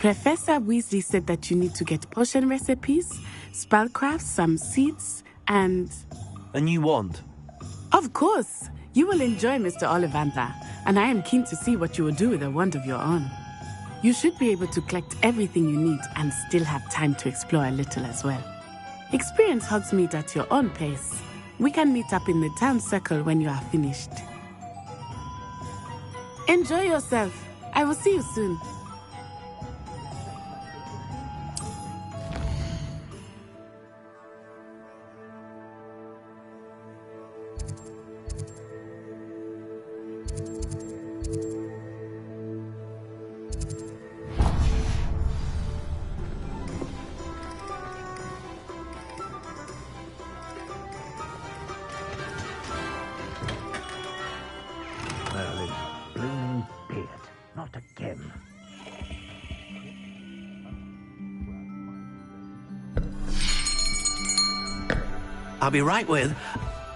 Professor Weasley said that you need to get potion recipes, spellcraft, some seeds, and... A new wand. Of course! You will enjoy Mr. Ollivander, and I am keen to see what you will do with a wand of your own. You should be able to collect everything you need and still have time to explore a little as well. Experience Hogsmeade at your own pace. We can meet up in the town circle when you are finished. Enjoy yourself. I will see you soon. I'll be right with...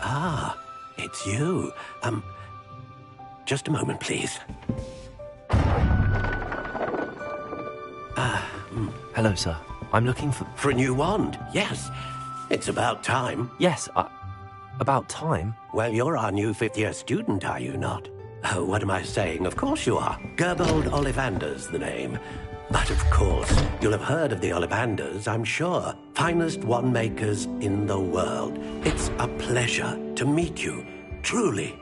Ah, it's you. Just a moment, please. Hello, sir. I'm looking for... For a new wand, yes. It's about time. Yes, about time? Well, you're our new fifth-year student, are you not? Oh, what am I saying? Of course you are. Gerbold Ollivander's the name. But of course, you'll have heard of the Ollivanders, I'm sure. Finest wand makers in the world. It's a pleasure to meet you, truly.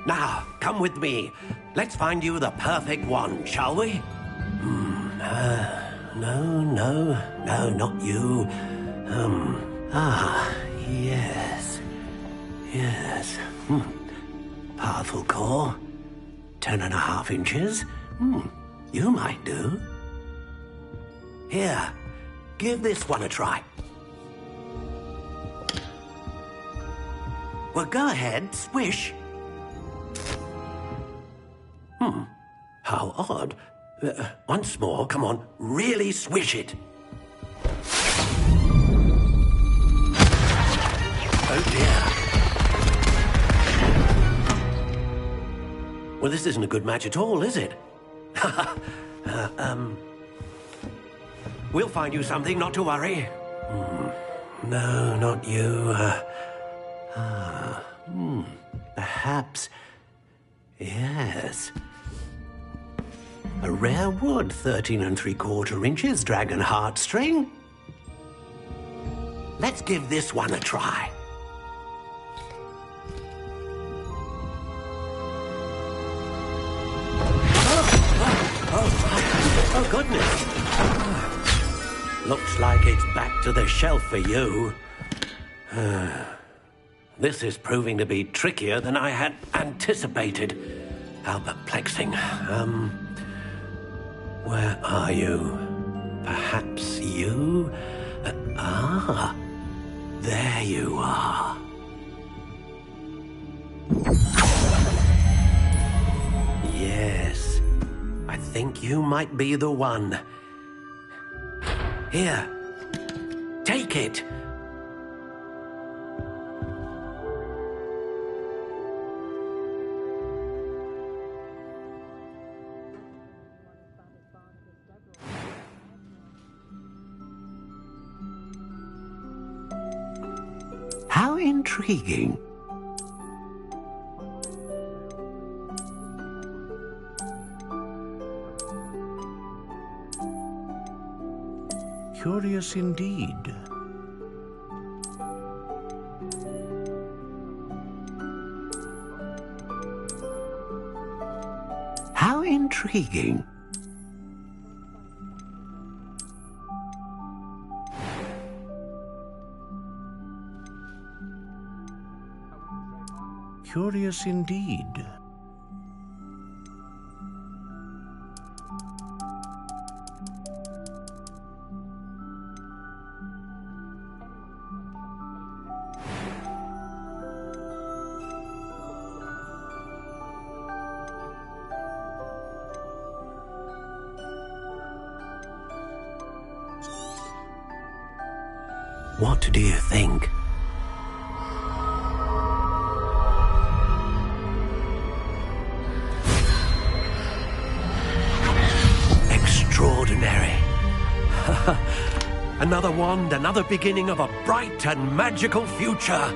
Now, come with me. Let's find you the perfect wand, shall we? No, not you. Yes. Powerful core. 10.5 inches. You might do. Here, give this one a try. Well, go ahead, swish. How odd. Once more, come on, really swish it. Oh dear. Well, this isn't a good match at all, is it? We'll find you something, not to worry. No, not you. Perhaps... Yes. A rare wood, 13 3/4 inches, dragon heartstring. Let's give this one a try. Oh, goodness. Looks like it's back to the shelf for you. This is proving to be trickier than I had anticipated. How perplexing. Where are you? Perhaps you? There you are. Yes, I think you might be the one. Here, take it. How intriguing. Curious indeed. How intriguing. Curious indeed. What do you think? Extraordinary. Another wand, another beginning of a bright and magical future.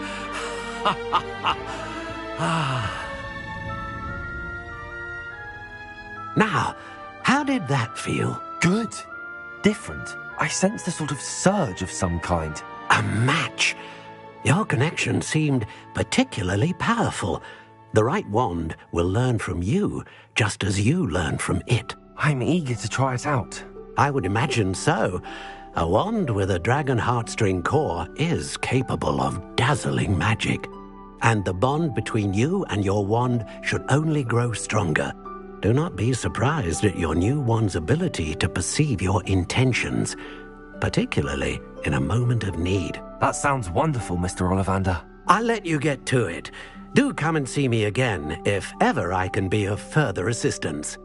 Now, how did that feel? Good. Different. I sensed a sort of surge of some kind. A match. Your connection seemed particularly powerful. The right wand will learn from you, just as you learn from it. I'm eager to try it out. I would imagine so. A wand with a dragon heartstring core is capable of dazzling magic. And the bond between you and your wand should only grow stronger. Do not be surprised at your new wand's ability to perceive your intentions, particularly in a moment of need. That sounds wonderful, Mr. Ollivander. I'll let you get to it. Do come and see me again if ever I can be of further assistance.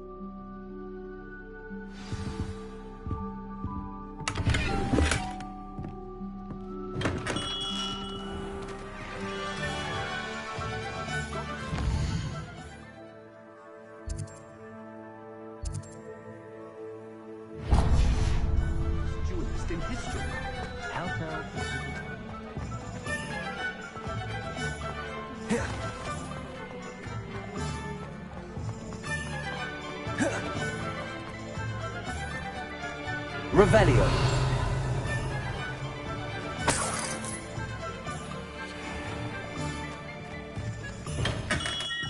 Revelio.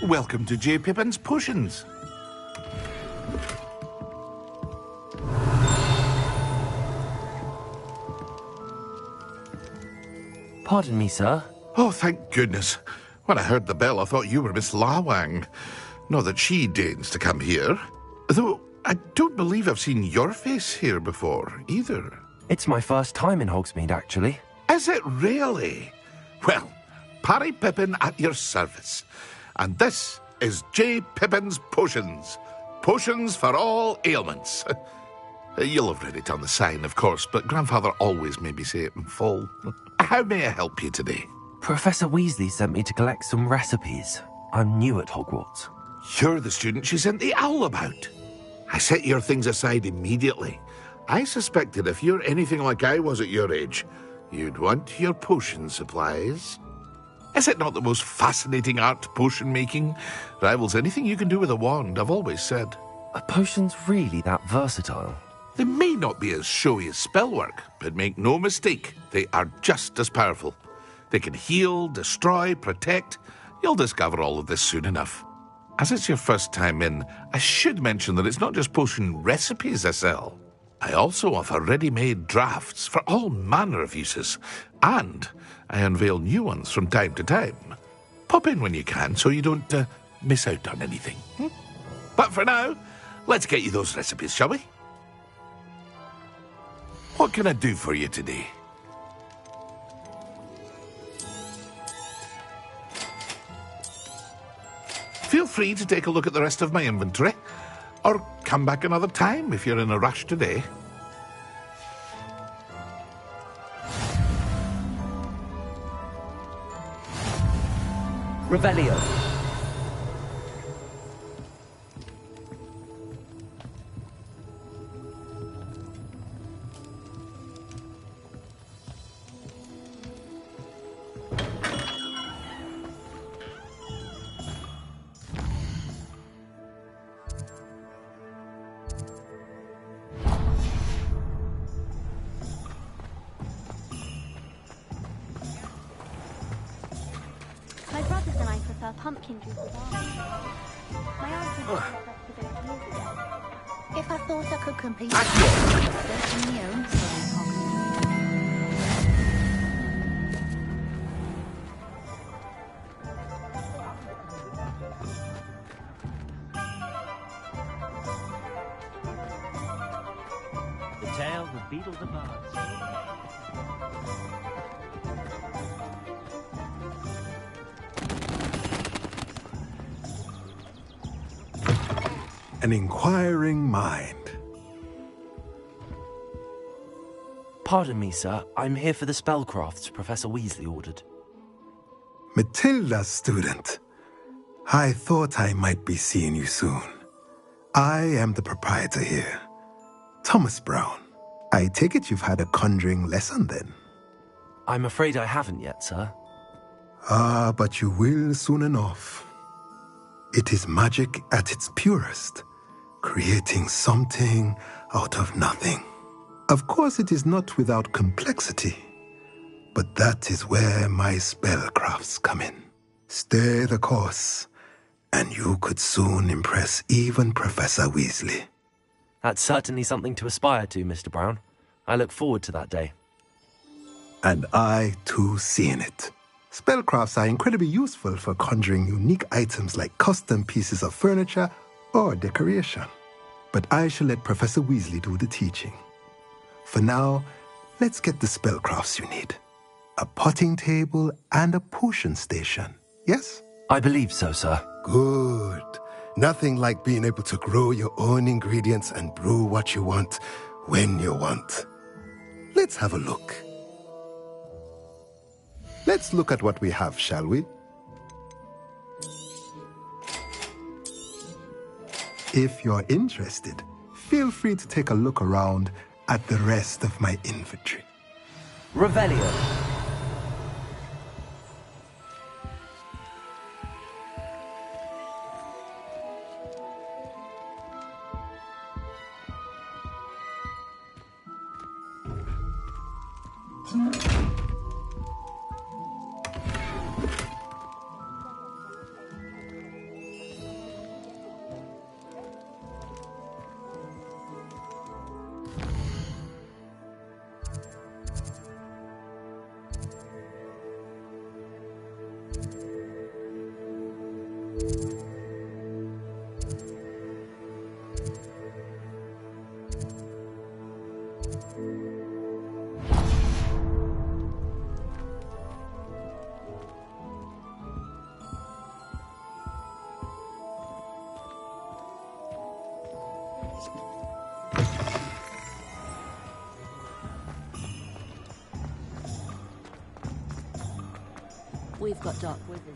Welcome to J. Pippin's Potions. Pardon me, sir. Oh, thank goodness. When I heard the bell, I thought you were Miss Lawang. Not that she deigns to come here. Though I don't believe I've seen your face here before, either. It's my first time in Hogsmeade, actually. Is it really? Well, Parry Pippin at your service. And this is J. Pippin's Potions. Potions for all ailments. You'll have read it on the sign, of course, but Grandfather always made me say it in full. How may I help you today? Professor Weasley sent me to collect some recipes. I'm new at Hogwarts. You're the student she sent the owl about. I set your things aside immediately. I suspected if you're anything like I was at your age, you'd want your potion supplies. Is it not the most fascinating art, potion making? Rivals anything you can do with a wand, I've always said. Are potions really that versatile? They may not be as showy as spellwork, but make no mistake, they are just as powerful. They can heal, destroy, protect. You'll discover all of this soon enough. As it's your first time in, I should mention that it's not just potion recipes I sell. I also offer ready-made drafts for all manner of uses, and I unveil new ones from time to time. Pop in when you can so you don't miss out on anything. But for now, let's get you those recipes, shall we? What can I do for you today? Feel free to take a look at the rest of my inventory, or come back another time if you're in a rush today. Revelio. My brothers and I prefer pumpkin juice with almonds. My aunt and I prefer years ago. If I thought I could complete it in my own The tale of Beetle the Bard. An inquiring mind. Pardon me, sir. I'm here for the spellcrafts Professor Weasley ordered. Matilda, student. I thought I might be seeing you soon. I am the proprietor here, Thomas Brown. I take it you've had a conjuring lesson then? I'm afraid I haven't yet, sir. Ah, but you will soon enough. It is magic at its purest, creating something out of nothing. Of course, it is not without complexity, but that is where my spellcrafts come in. Stay the course, and you could soon impress even Professor Weasley. That's certainly something to aspire to, Mr. Brown. I look forward to that day. And I, too, see in it. Spellcrafts are incredibly useful for conjuring unique items like custom pieces of furniture or decoration. But I shall let Professor Weasley do the teaching. For now, let's get the spellcrafts you need. A potting table and a potion station, yes? I believe so, sir. Good. Nothing like being able to grow your own ingredients and brew what you want when you want. Let's have a look. Let's look at what we have, shall we? If you're interested, feel free to take a look around at the rest of my inventory. Revelio. We've got dark wizards.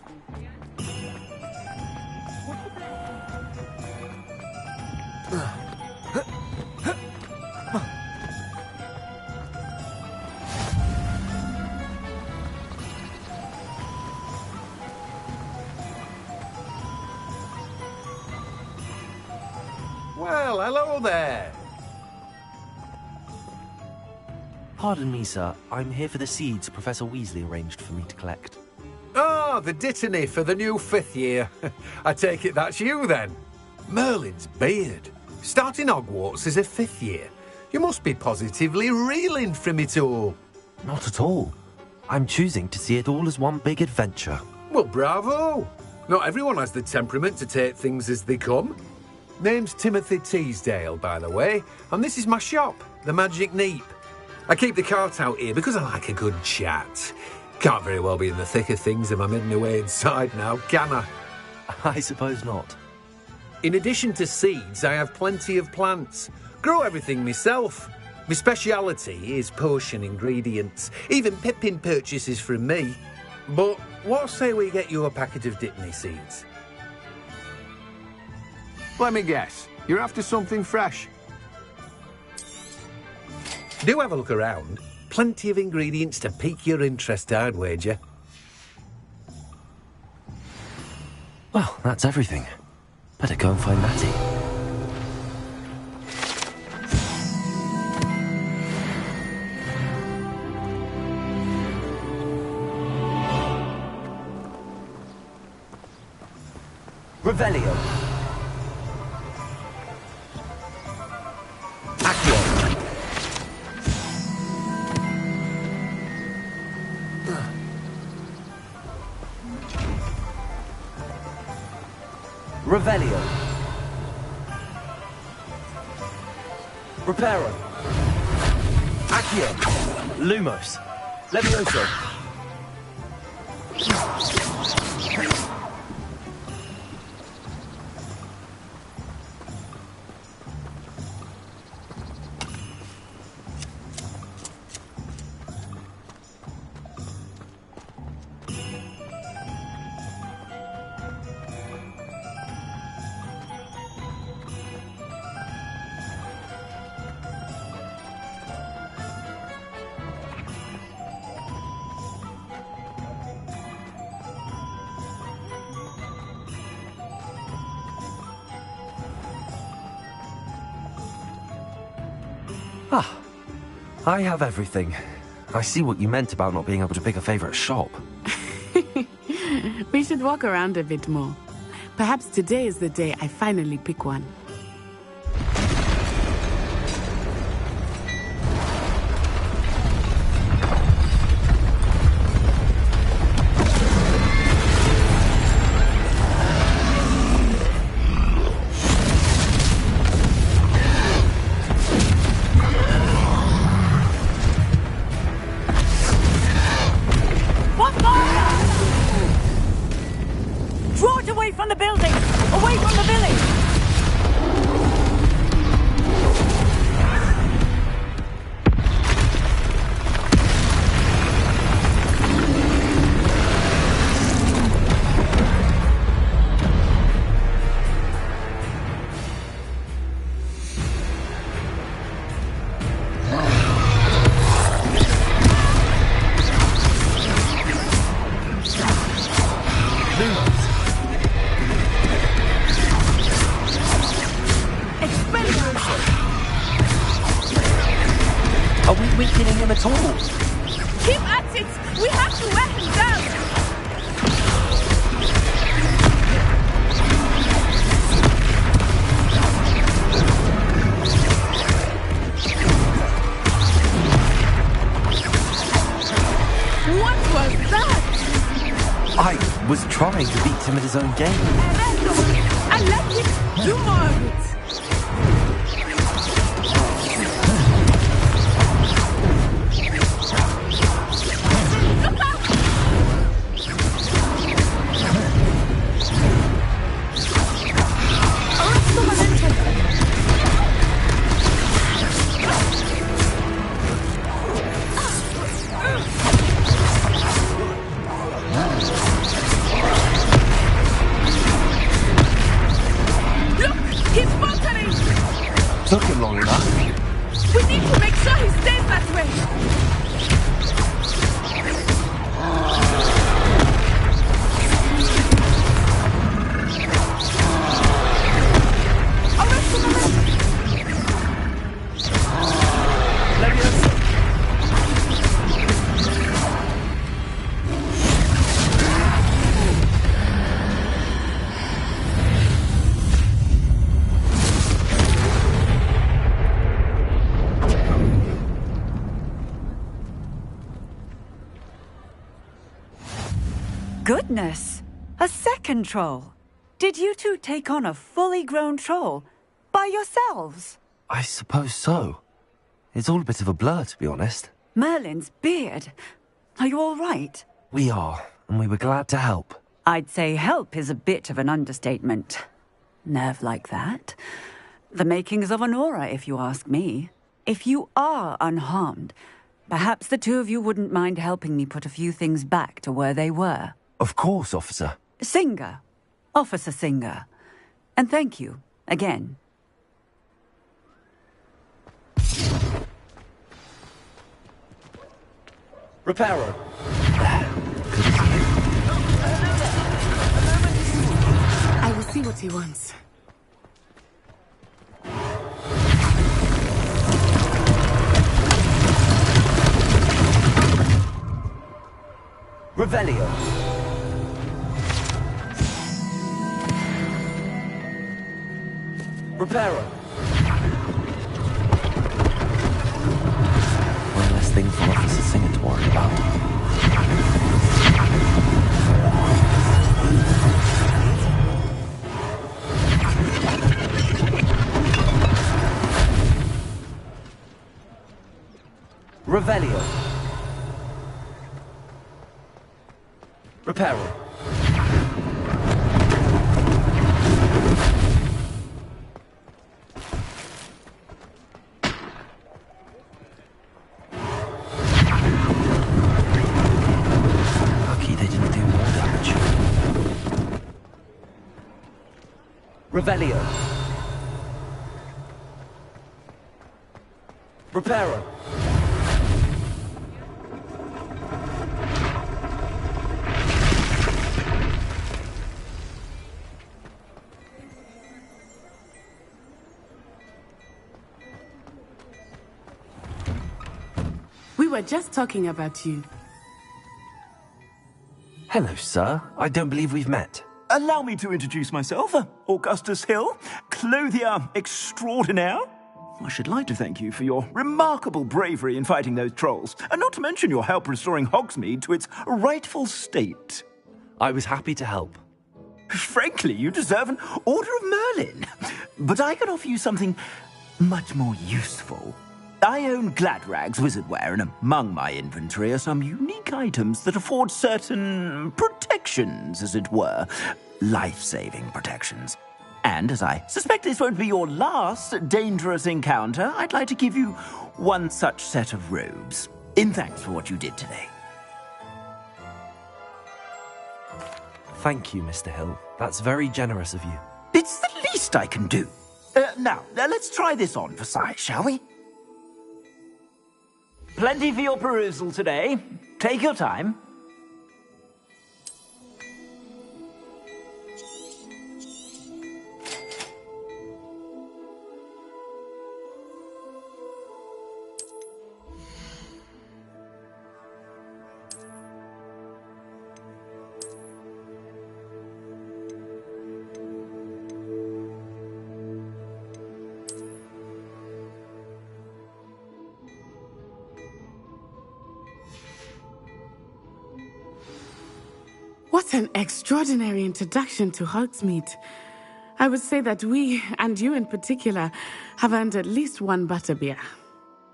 Well, hello there. Pardon me, sir. I'm here for the seeds Professor Weasley arranged for me to collect. Ah, the dittany for the new 5th year. I take it that's you, then. Merlin's beard. Starting Hogwarts as a 5th year. You must be positively reeling from it all. Not at all. I'm choosing to see it all as one big adventure. Well, bravo. Not everyone has the temperament to take things as they come. Name's Timothy Teasdale, by the way, and this is my shop, the Magic Neep. I keep the cart out here because I like a good chat. Can't very well be in the thick of things if I'm hidden away inside now, can I? I suppose not. In addition to seeds, I have plenty of plants. Grow everything myself. My speciality is potion ingredients. Even Pippin purchases from me. But what say we get you a packet of Dittany seeds? Let me guess. You're after something fresh. Do have a look around. Plenty of ingredients to pique your interest, I'd wager. Well, that's everything. Better go and find Matty. Revelio. Revelio. Reparo. Accio. Lumos. Levioso. I have everything. I see what you meant about not being able to pick a favorite shop. We should walk around a bit more. Perhaps today is the day I finally pick one. Trying to beat him at his own game. And let him do more of it. Took him long enough. We need to make sure he stays that way. Goodness! A second troll! Did you two take on a fully grown troll? By yourselves? I suppose so. It's all a bit of a blur, to be honest. Merlin's beard. Are you all right? We are, and we were glad to help. I'd say help is a bit of an understatement. Nerve like that. The makings of an aura, if you ask me. If you are unharmed, perhaps the two of you wouldn't mind helping me put a few things back to where they were. Of course, officer. Singer. Officer Singer. And thank you, again. Reparo. I will see what he wants. Revelio. Reparo. One less thing for Officer Singer to worry about. Revelio. Reparo. Revelio. Reparo. We were just talking about you. Hello, sir. I don't believe we've met. Allow me to introduce myself, Augustus Hill, clothier extraordinaire. I should like to thank you for your remarkable bravery in fighting those trolls, and not to mention your help restoring Hogsmeade to its rightful state. I was happy to help. Frankly, you deserve an Order of Merlin. But I can offer you something much more useful. I own Gladrag's wizardware, and among my inventory are some unique items that afford certain protections, as it were. Life-saving protections. And as I suspect this won't be your last dangerous encounter, I'd like to give you one such set of robes, in thanks for what you did today. Thank you, Mr. Hill. That's very generous of you. It's the least I can do. Now, let's try this on for size, shall we? Plenty for your perusal today. Take your time. What an extraordinary introduction to Hogsmeade. I would say that we, and you in particular, have earned at least one butterbeer.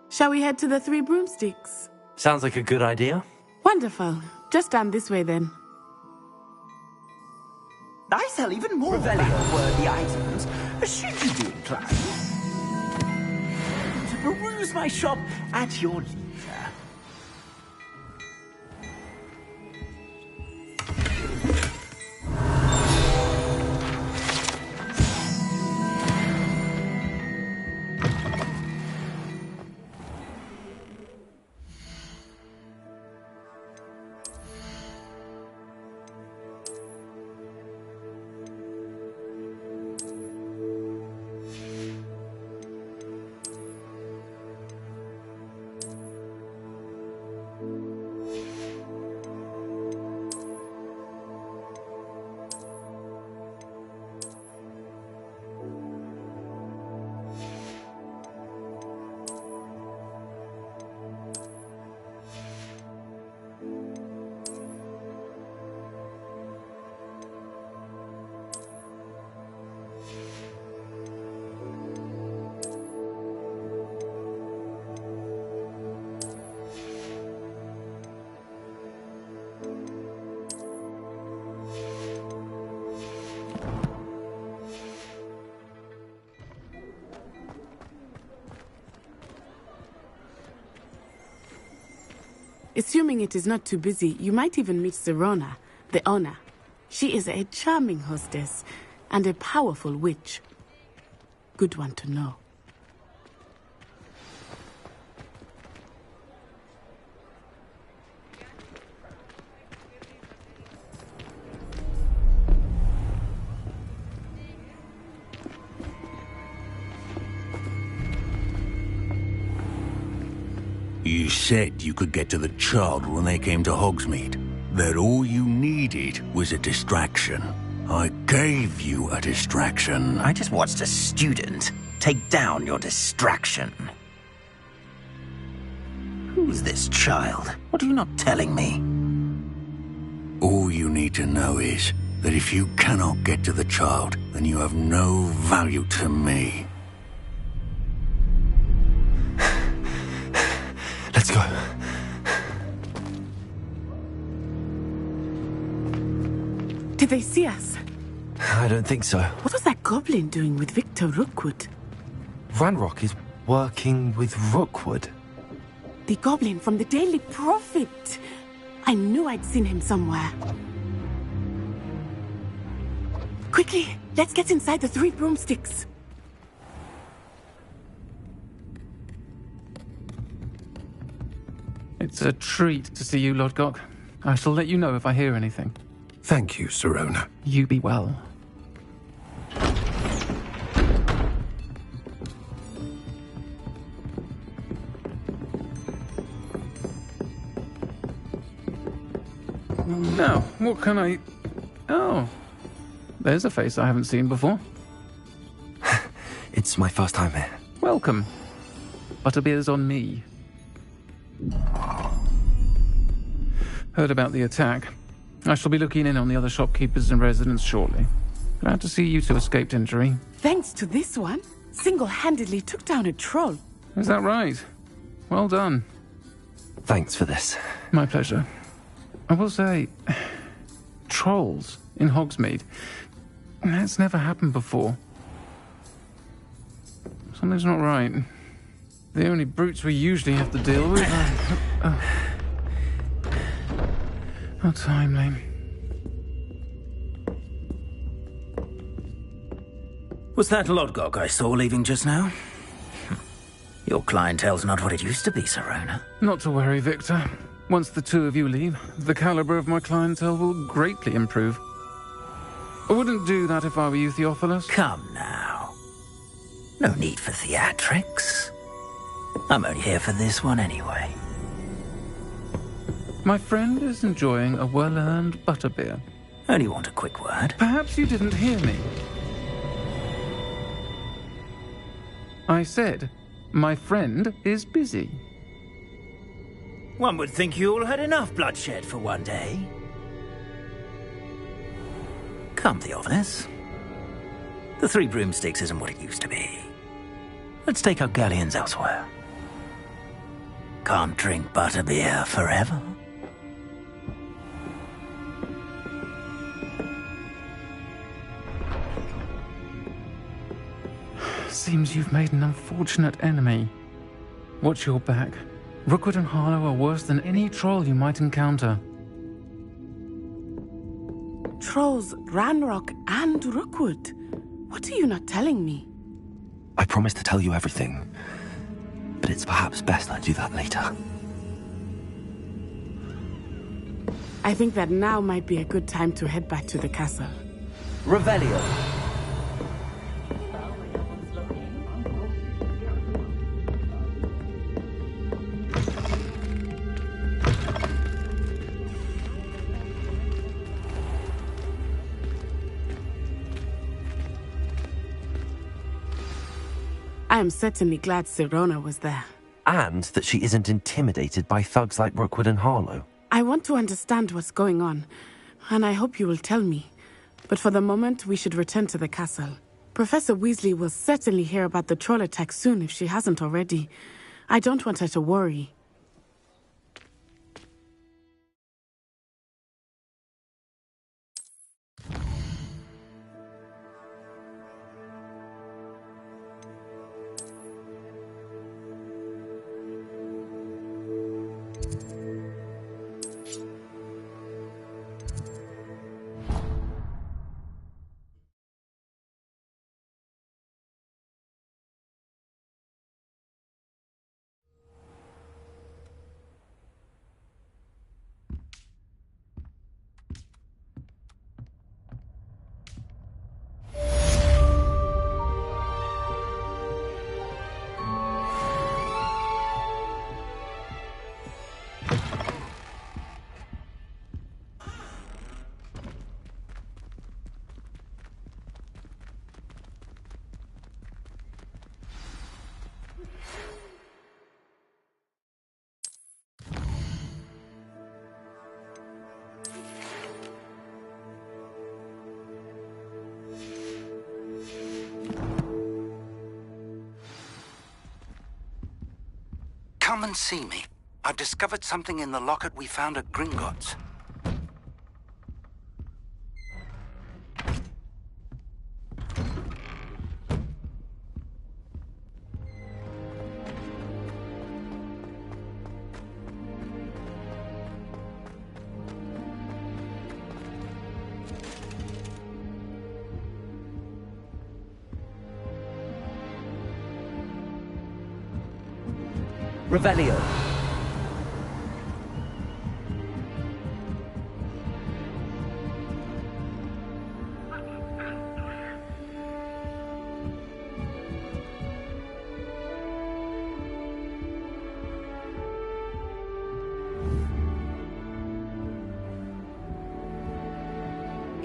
Shall we head to the Three Broomsticks? Sounds like a good idea. Wonderful. Just down this way then. I sell even more value-worthy items, should you be inclined to peruse my shop at your leisure. Assuming it is not too busy, you might even meet Sirona, the owner. She is a charming hostess and a powerful witch. Good one to know. You said you could get to the child when they came to Hogsmeade. That all you needed was a distraction. I gave you a distraction. I just watched a student take down your distraction. Who's this child? What are you not telling me? All you need to know is that if you cannot get to the child, then you have no value to me. Let's go. Did they see us? I don't think so. What was that goblin doing with Victor Rookwood? Ranrock is working with Rookwood. The goblin from the Daily Prophet. I knew I'd seen him somewhere. Quickly, let's get inside the Three Broomsticks. It's a treat to see you, Lord Gok. I shall let you know if I hear anything. Thank you, Sirona. You be well. Now, what can I... Oh, there's a face I haven't seen before. It's my first time here. Welcome. Butterbeer's on me. Heard about the attack. I shall be looking in on the other shopkeepers and residents shortly. Glad to see you two escaped injury. Thanks to this one, single-handedly took down a troll. Is that right? Well done. Thanks for this. My pleasure. I will say, trolls in Hogsmeade. That's never happened before. Something's not right. The only brutes we usually have to deal with are... How timely. Was that Lodgok I saw leaving just now? Your clientele's not what it used to be, Serona. Not to worry, Victor. Once the two of you leave, the caliber of my clientele will greatly improve. I wouldn't do that if I were you, Theophilus. Come now. No need for theatrics. I'm only here for this one anyway. My friend is enjoying a well-earned butterbeer. Only want a quick word. Perhaps you didn't hear me. I said, my friend is busy. One would think you all had enough bloodshed for one day. Come, Theophilus. The Three Broomsticks isn't what it used to be. Let's take our galleons elsewhere. Can't drink butterbeer forever. Seems you've made an unfortunate enemy. Watch your back. Rookwood and Harlow are worse than any troll you might encounter. Trolls, Ranrock, and Rookwood. What are you not telling me? I promised to tell you everything, but it's perhaps best I do that later. I think that now might be a good time to head back to the castle. Revelio. I am certainly glad Serona was there. And that she isn't intimidated by thugs like Rookwood and Harlow. I want to understand what's going on, and I hope you will tell me. But for the moment, we should return to the castle. Professor Weasley will certainly hear about the troll attack soon if she hasn't already. I don't want her to worry. Come and see me. I've discovered something in the locket we found at Gringotts. Revelio.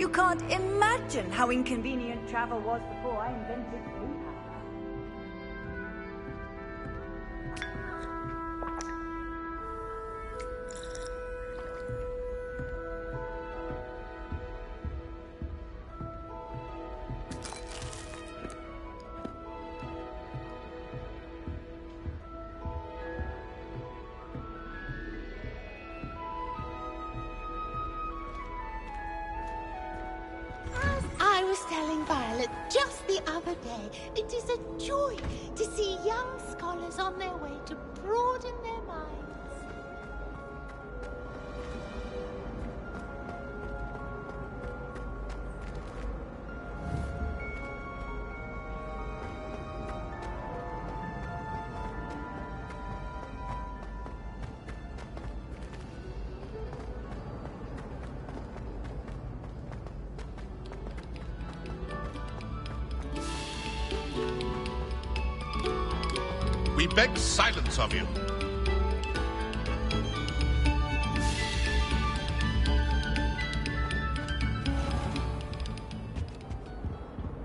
You can't imagine how inconvenient travel was before I invented blue power. I was telling Violet just the other day, it is a joy to see young scholars on their way to broaden their minds. We beg silence of you.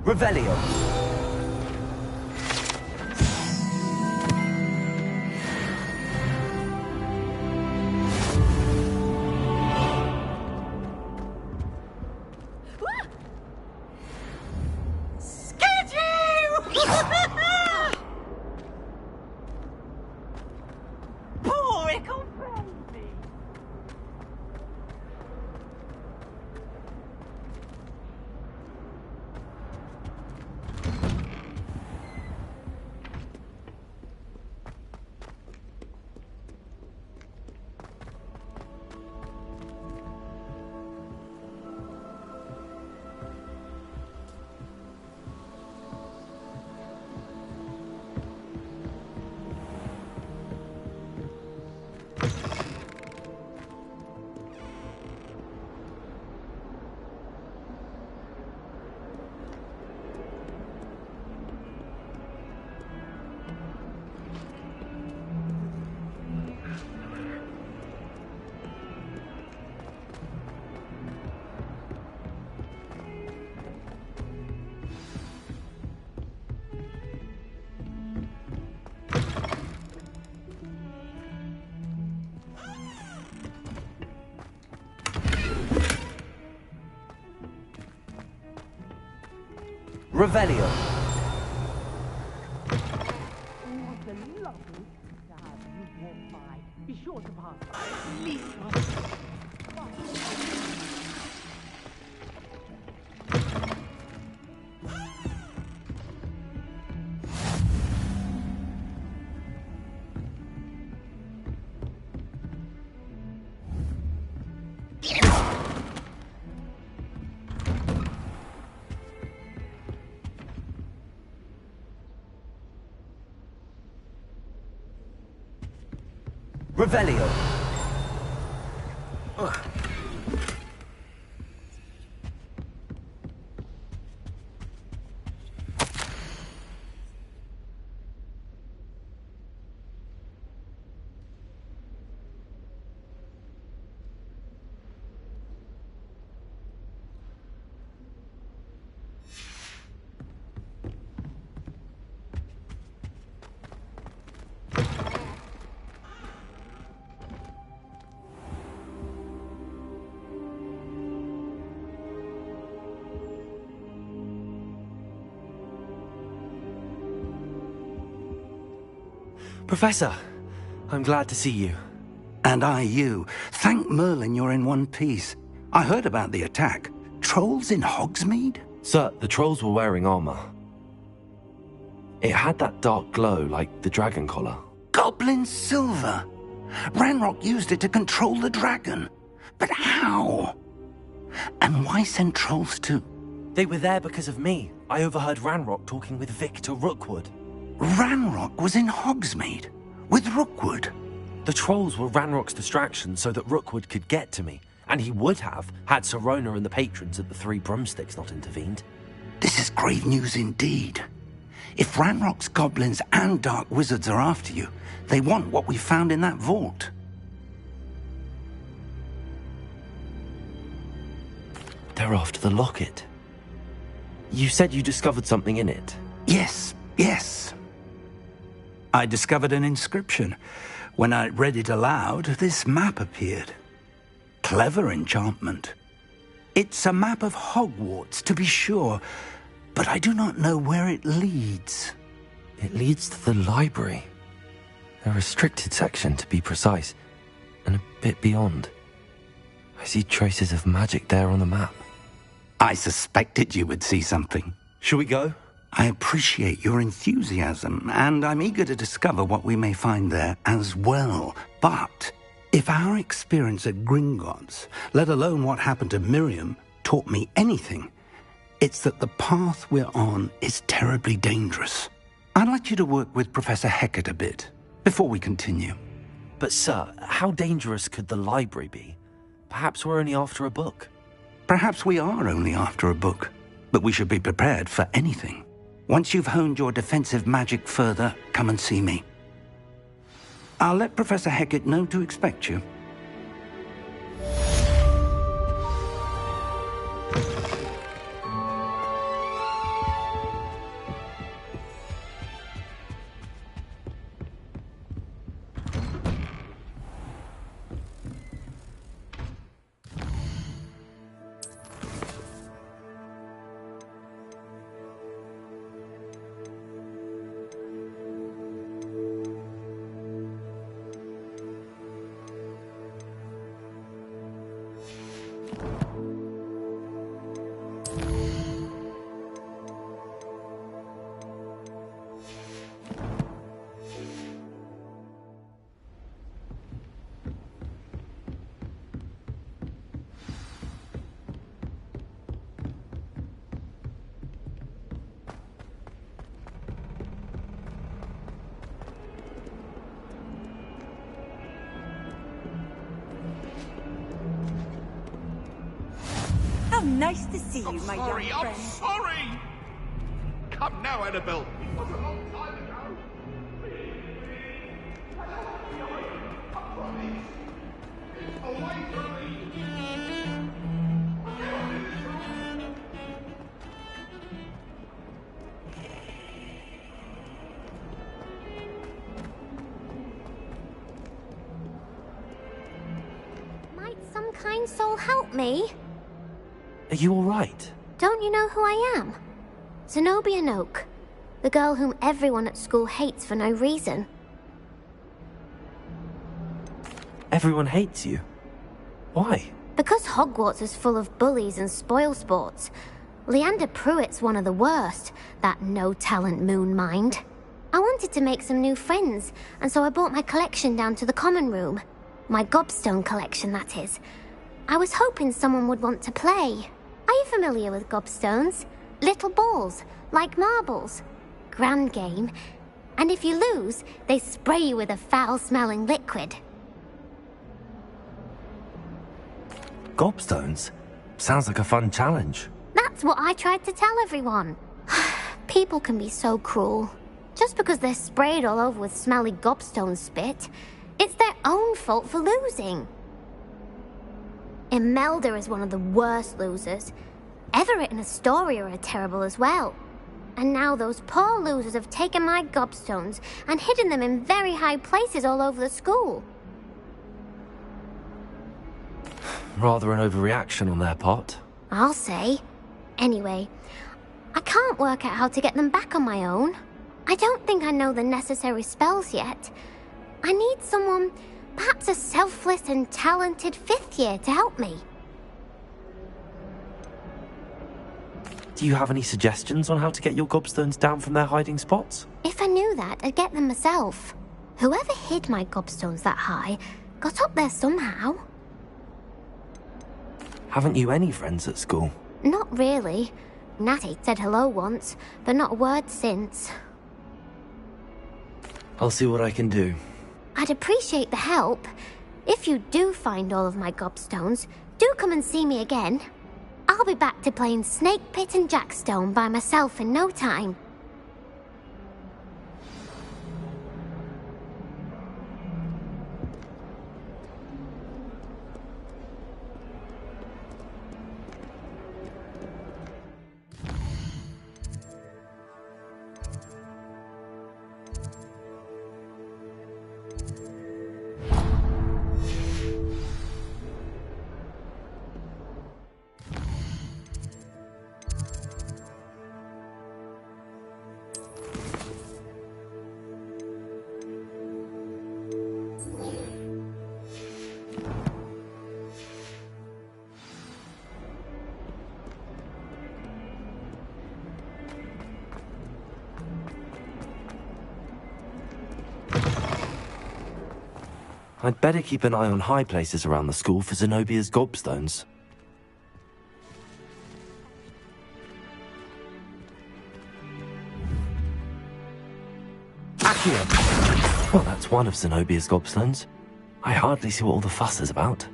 Revelio. Revelio. What a lovely to have you walk by. Be sure to pass by at least once. Revelio. Professor, I'm glad to see you. And I you. Thank Merlin you're in one piece. I heard about the attack. Trolls in Hogsmeade? Sir, the trolls were wearing armor. It had that dark glow like the dragon collar. Goblin silver. Ranrock used it to control the dragon. But how? And why send trolls too? They were there because of me. I overheard Ranrock talking with Victor Rookwood. Ranrock was in Hogsmeade with Rookwood. The trolls were Ranrock's distraction so that Rookwood could get to me, and he would have had Sirona and the patrons at the Three Broomsticks not intervened. This is grave news indeed. If Ranrock's goblins and dark wizards are after you, they want what we found in that vault. They're after the locket. You said you discovered something in it. Yes, yes. I discovered an inscription. When I read it aloud, this map appeared. Clever enchantment. It's a map of Hogwarts, to be sure, but I do not know where it leads. It leads to the library. A restricted section, to be precise, and a bit beyond. I see traces of magic there on the map. I suspected you would see something. Shall we go? I appreciate your enthusiasm, and I'm eager to discover what we may find there as well. But if our experience at Gringotts, let alone what happened to Miriam, taught me anything, it's that the path we're on is terribly dangerous. I'd like you to work with Professor Hecat a bit before we continue. But sir, how dangerous could the library be? Perhaps we're only after a book. Perhaps we are only after a book, but we should be prepared for anything. Once you've honed your defensive magic further, come and see me. I'll let Professor Hecat know to expect you. How nice to see you, my sorry, young I'm friend. sorry! Come now, Annabelle. It was a long time ago. Away from me! Might some kind soul help me? Are you all right? Don't you know who I am? Zenobia Noak, the girl whom everyone at school hates for no reason. Everyone hates you. Why? Because Hogwarts is full of bullies and spoilsports. Leander Pruitt's one of the worst, that no-talent moon mind. I wanted to make some new friends, and so I brought my collection down to the common room. My gobstone collection, that is. I was hoping someone would want to play. Are you familiar with gobstones? Little balls, like marbles. Grand game. And if you lose, they spray you with a foul-smelling liquid. Gobstones? Sounds like a fun challenge. That's what I tried to tell everyone. People can be so cruel. Just because they're sprayed all over with smelly gobstone spit, it's their own fault for losing. Imelda is one of the worst losers. Everett and Astoria are terrible as well. And now those poor losers have taken my gobstones and hidden them in very high places all over the school. Rather an overreaction on their part. I'll say. Anyway, I can't work out how to get them back on my own. I don't think I know the necessary spells yet. I need someone, perhaps a selfless and talented fifth year to help me. Do you have any suggestions on how to get your gobstones down from their hiding spots? If I knew that, I'd get them myself. Whoever hid my gobstones that high got up there somehow. Haven't you any friends at school? Not really. Natty said hello once, but not a word since. I'll see what I can do. I'd appreciate the help. If you do find all of my gobstones, do come and see me again. I'll be back to playing Snake Pit and Jackstone by myself in no time. I'd better keep an eye on high places around the school for Zenobia's gobstones. Accio! Well, that's one of Zenobia's gobstones. I hardly see what all the fuss is about.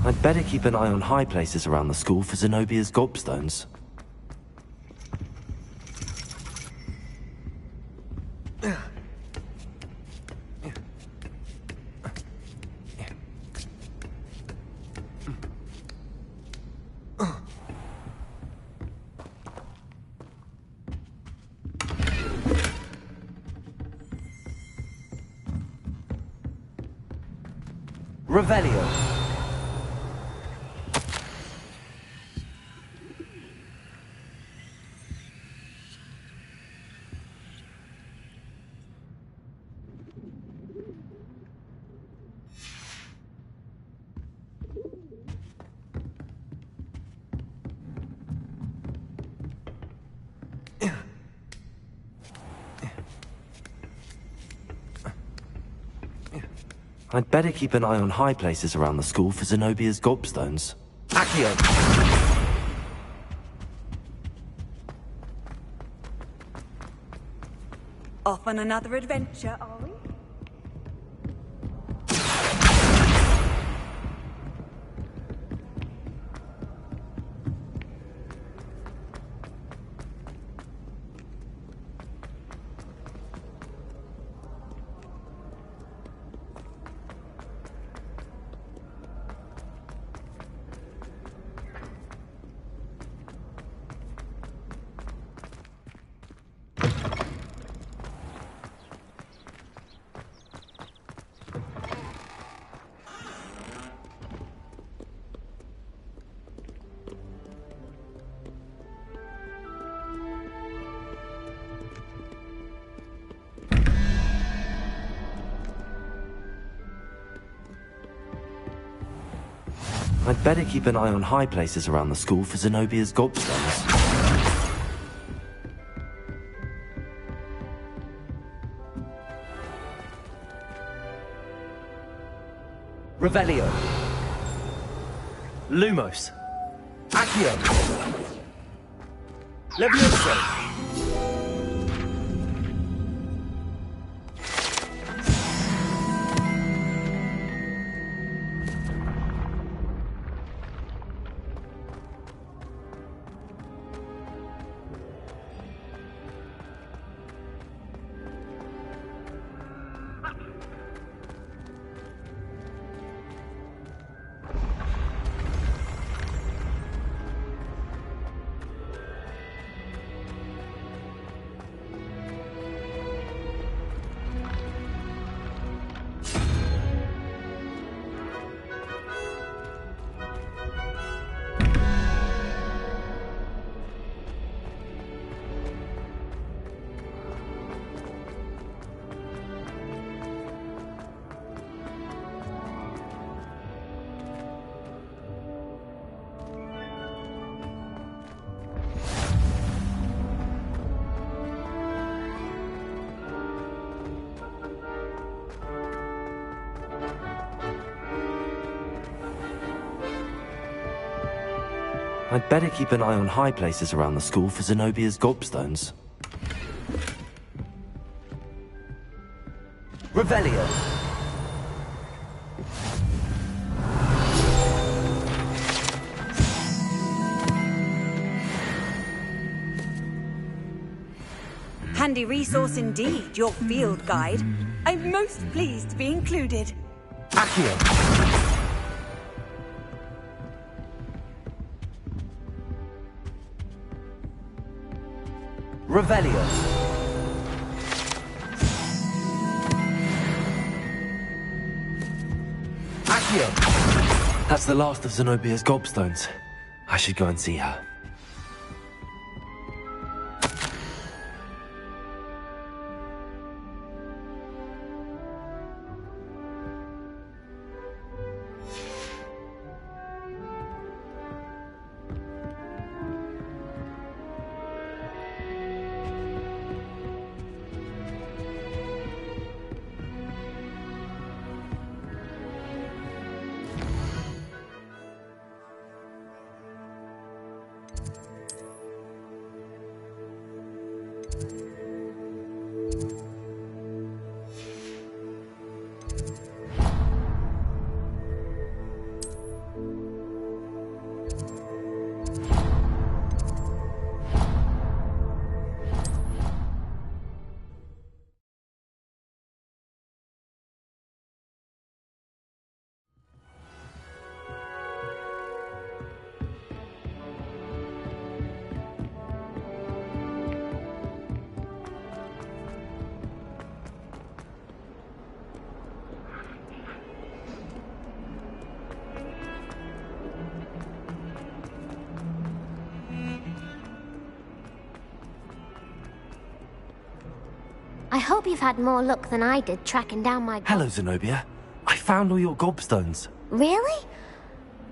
I'd better keep an eye on high places around the school for Zenobia's gobstones. Revelio. I'd better keep an eye on high places around the school for Zenobia's gobstones. Accio! Off on another adventure, are we? I'd better keep an eye on high places around the school for Zenobia's gobstones. Revelio. Lumos. Accio. Levioso. I'd better keep an eye on high places around the school for Zenobia's gobstones. Revelio. Handy resource indeed, your field guide. I'm most pleased to be included. Accio! Revelio! Accio! That's the last of Zenobia's gobstones. I should go and see her. I hope you've had more luck than I did tracking down my... Hello, Zenobia. I found all your gobstones. Really?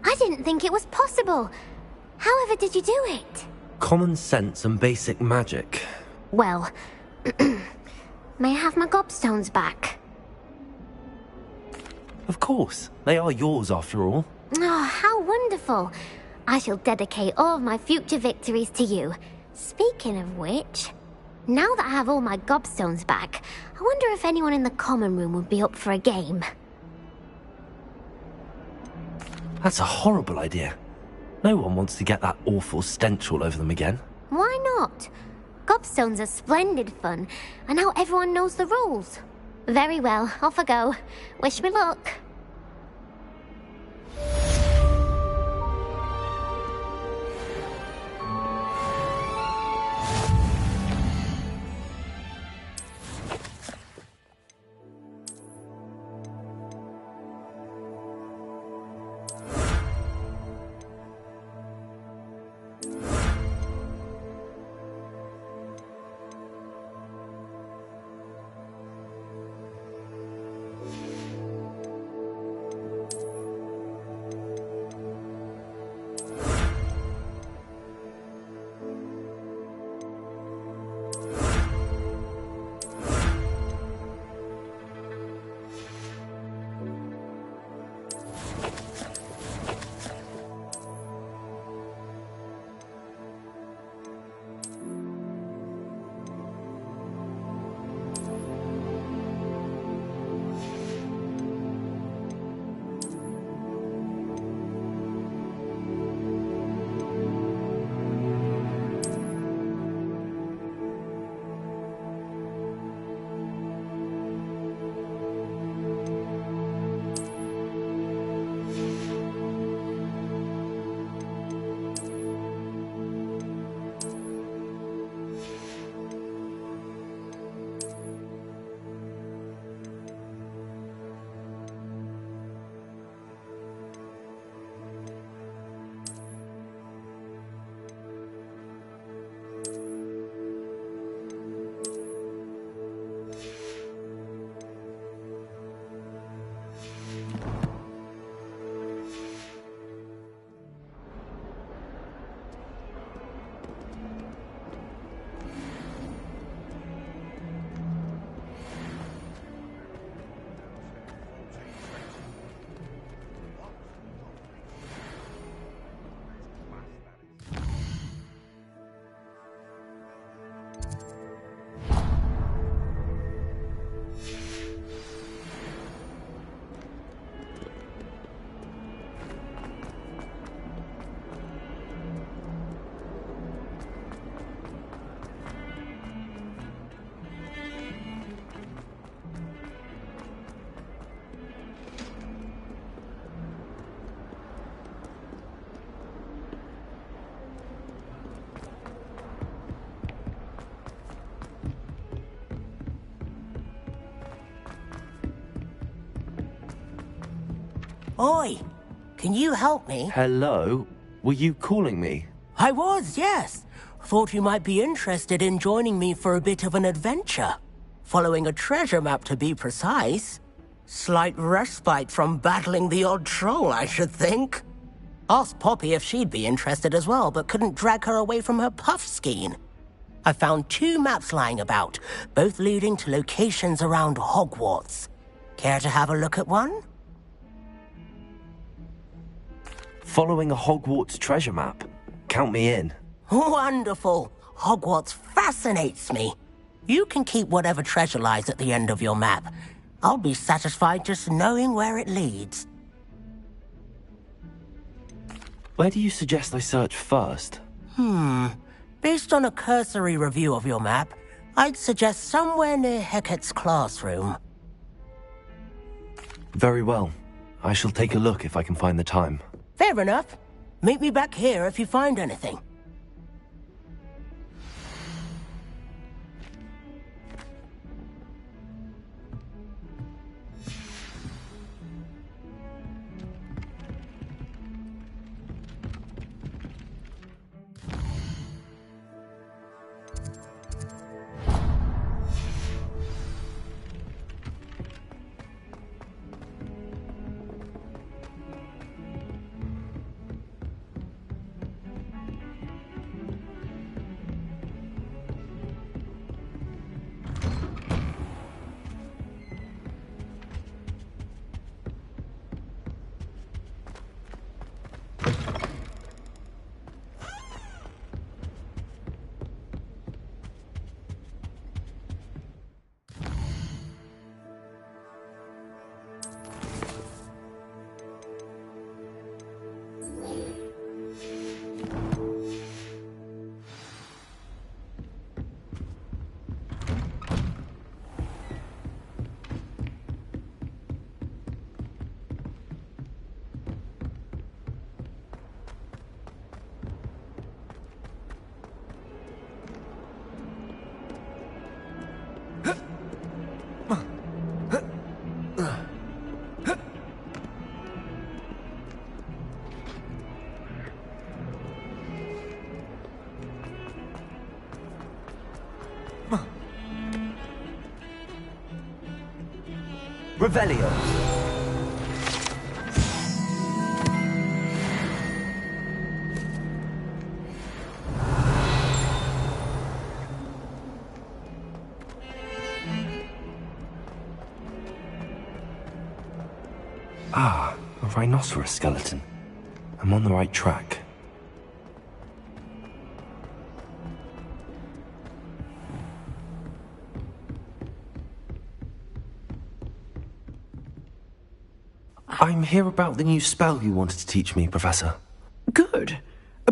I didn't think it was possible. However did you do it? Common sense and basic magic. Well, may I have my gobstones back? Of course. They are yours, after all. Oh, how wonderful. I shall dedicate all of my future victories to you. Speaking of which, now that I have all my gobstones back, I wonder if anyone in the common room would be up for a game. That's a horrible idea. No one wants to get that awful stench all over them again. Why not? Gobstones are splendid fun, and now everyone knows the rules. Very well, off I go. Wish me luck. Oi, can you help me? Hello? Were you calling me? I was, yes. Thought you might be interested in joining me for a bit of an adventure. Following a treasure map, to be precise. Slight respite from battling the odd troll, I should think. Asked Poppy if she'd be interested as well, but couldn't drag her away from her puff skein. I found 2 maps lying about, both leading to locations around Hogwarts. Care to have a look at one? Following a Hogwarts treasure map? Count me in. Wonderful. Hogwarts fascinates me. You can keep whatever treasure lies at the end of your map. I'll be satisfied just knowing where it leads. Where do you suggest I search first? Based on a cursory review of your map, I'd suggest somewhere near Hecat's classroom. Very well. I shall take a look if I can find the time. Fair enough. Meet me back here if you find anything. Revelio. Ah, a rhinoceros skeleton. I'm on the right track. I'm here about the new spell you wanted to teach me, Professor. Good.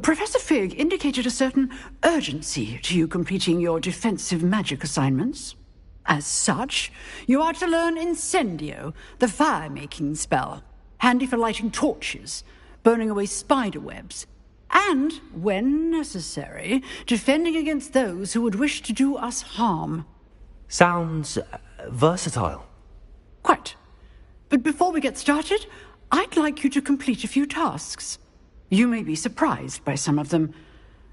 Professor Fig indicated a certain urgency to you completing your defensive magic assignments. As such, you are to learn Incendio, the fire-making spell, handy for lighting torches, burning away spider webs, and, when necessary, defending against those who would wish to do us harm. Sounds versatile. Quite. But before we get started, I'd like you to complete a few tasks. You may be surprised by some of them.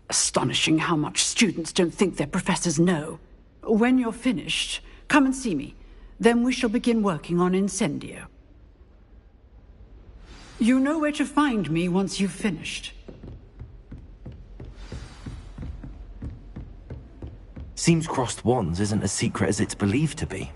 Astonishing how much students don't think their professors know. When you're finished, come and see me. Then we shall begin working on Incendio. You know where to find me once you've finished. Seems crossed wands isn't as secret as it's believed to be.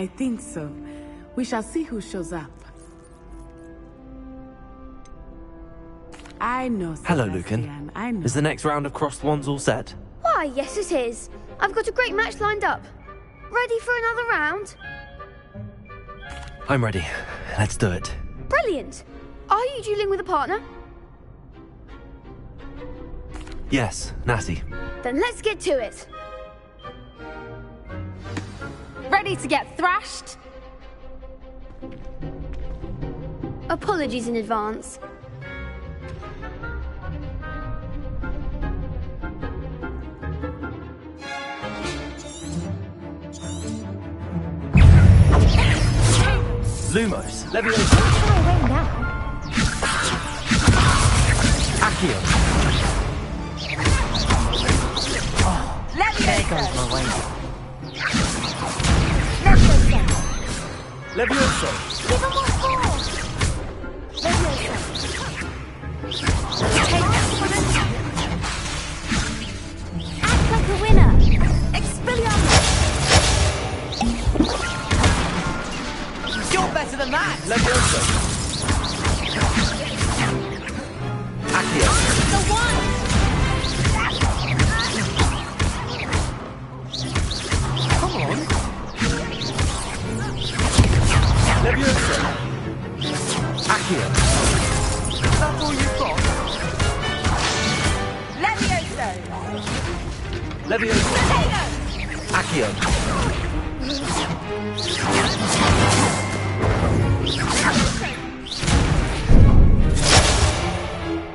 I think so. We shall see who shows up. I know, Hello, Sebastian. Lucan. I know. Is the next round of Crossed Wands all set? Why, yes it is. I've got a great match lined up. Ready for another round? I'm ready. Let's do it. Brilliant. Are you dueling with a partner? Yes, Natty. Then let's get to it. Ready to get thrashed? Apologies in advance. Lumos, Leviosa. Away now. Accio. There goes my way. Leviosa. Give him more force. Leviosa. Take that for the act like a winner. Expelliarmus. You're better than that! Leviosa. Accio. The one! Come on. Leviosa. Accio. Is that all you've got? Leviosa! Leviosa. Accio.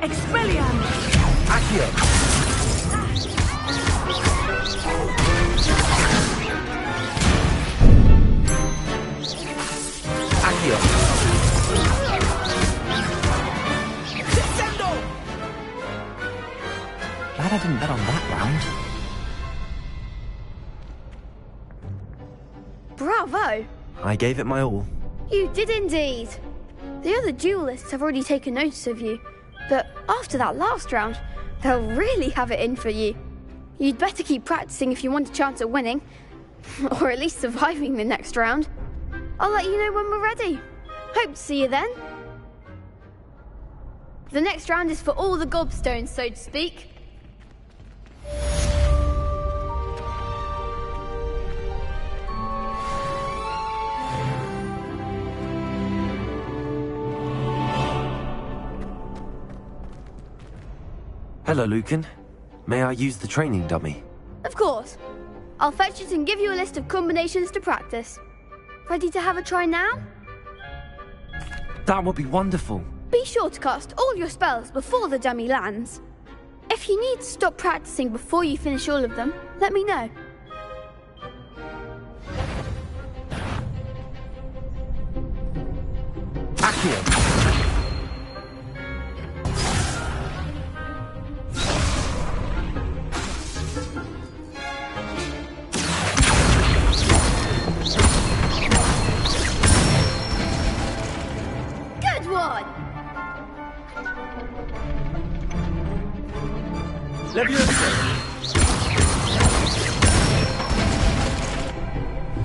Expelliarmus! Accio. Accio. Descendo! Glad I didn't bet on that round. Bravo! I gave it my all. You did indeed. The other duelists have already taken notice of you, but after that last round, they'll really have it in for you. You'd better keep practicing if you want a chance at winning, or at least surviving the next round. I'll let you know when we're ready. Hope to see you then. The next round is for all the gobstones, so to speak. Hello, Lucan. May I use the training dummy? Of course. I'll fetch it and give you a list of combinations to practice. Ready to have a try now? That would be wonderful. Be sure to cast all your spells before the dummy lands. If you need to stop practicing before you finish all of them, let me know. Accio. Good one! Leviosa.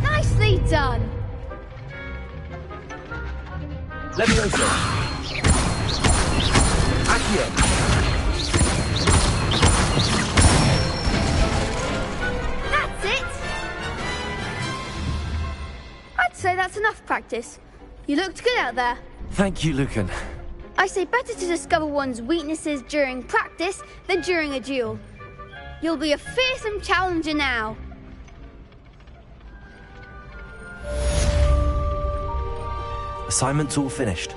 Nicely done! Leviosa. Accio. That's it! I'd say that's enough practice. You looked good out there. Thank you, Lucan. I say better to discover one's weaknesses during practice than during a duel. You'll be a fearsome challenger now. Assignment's all finished.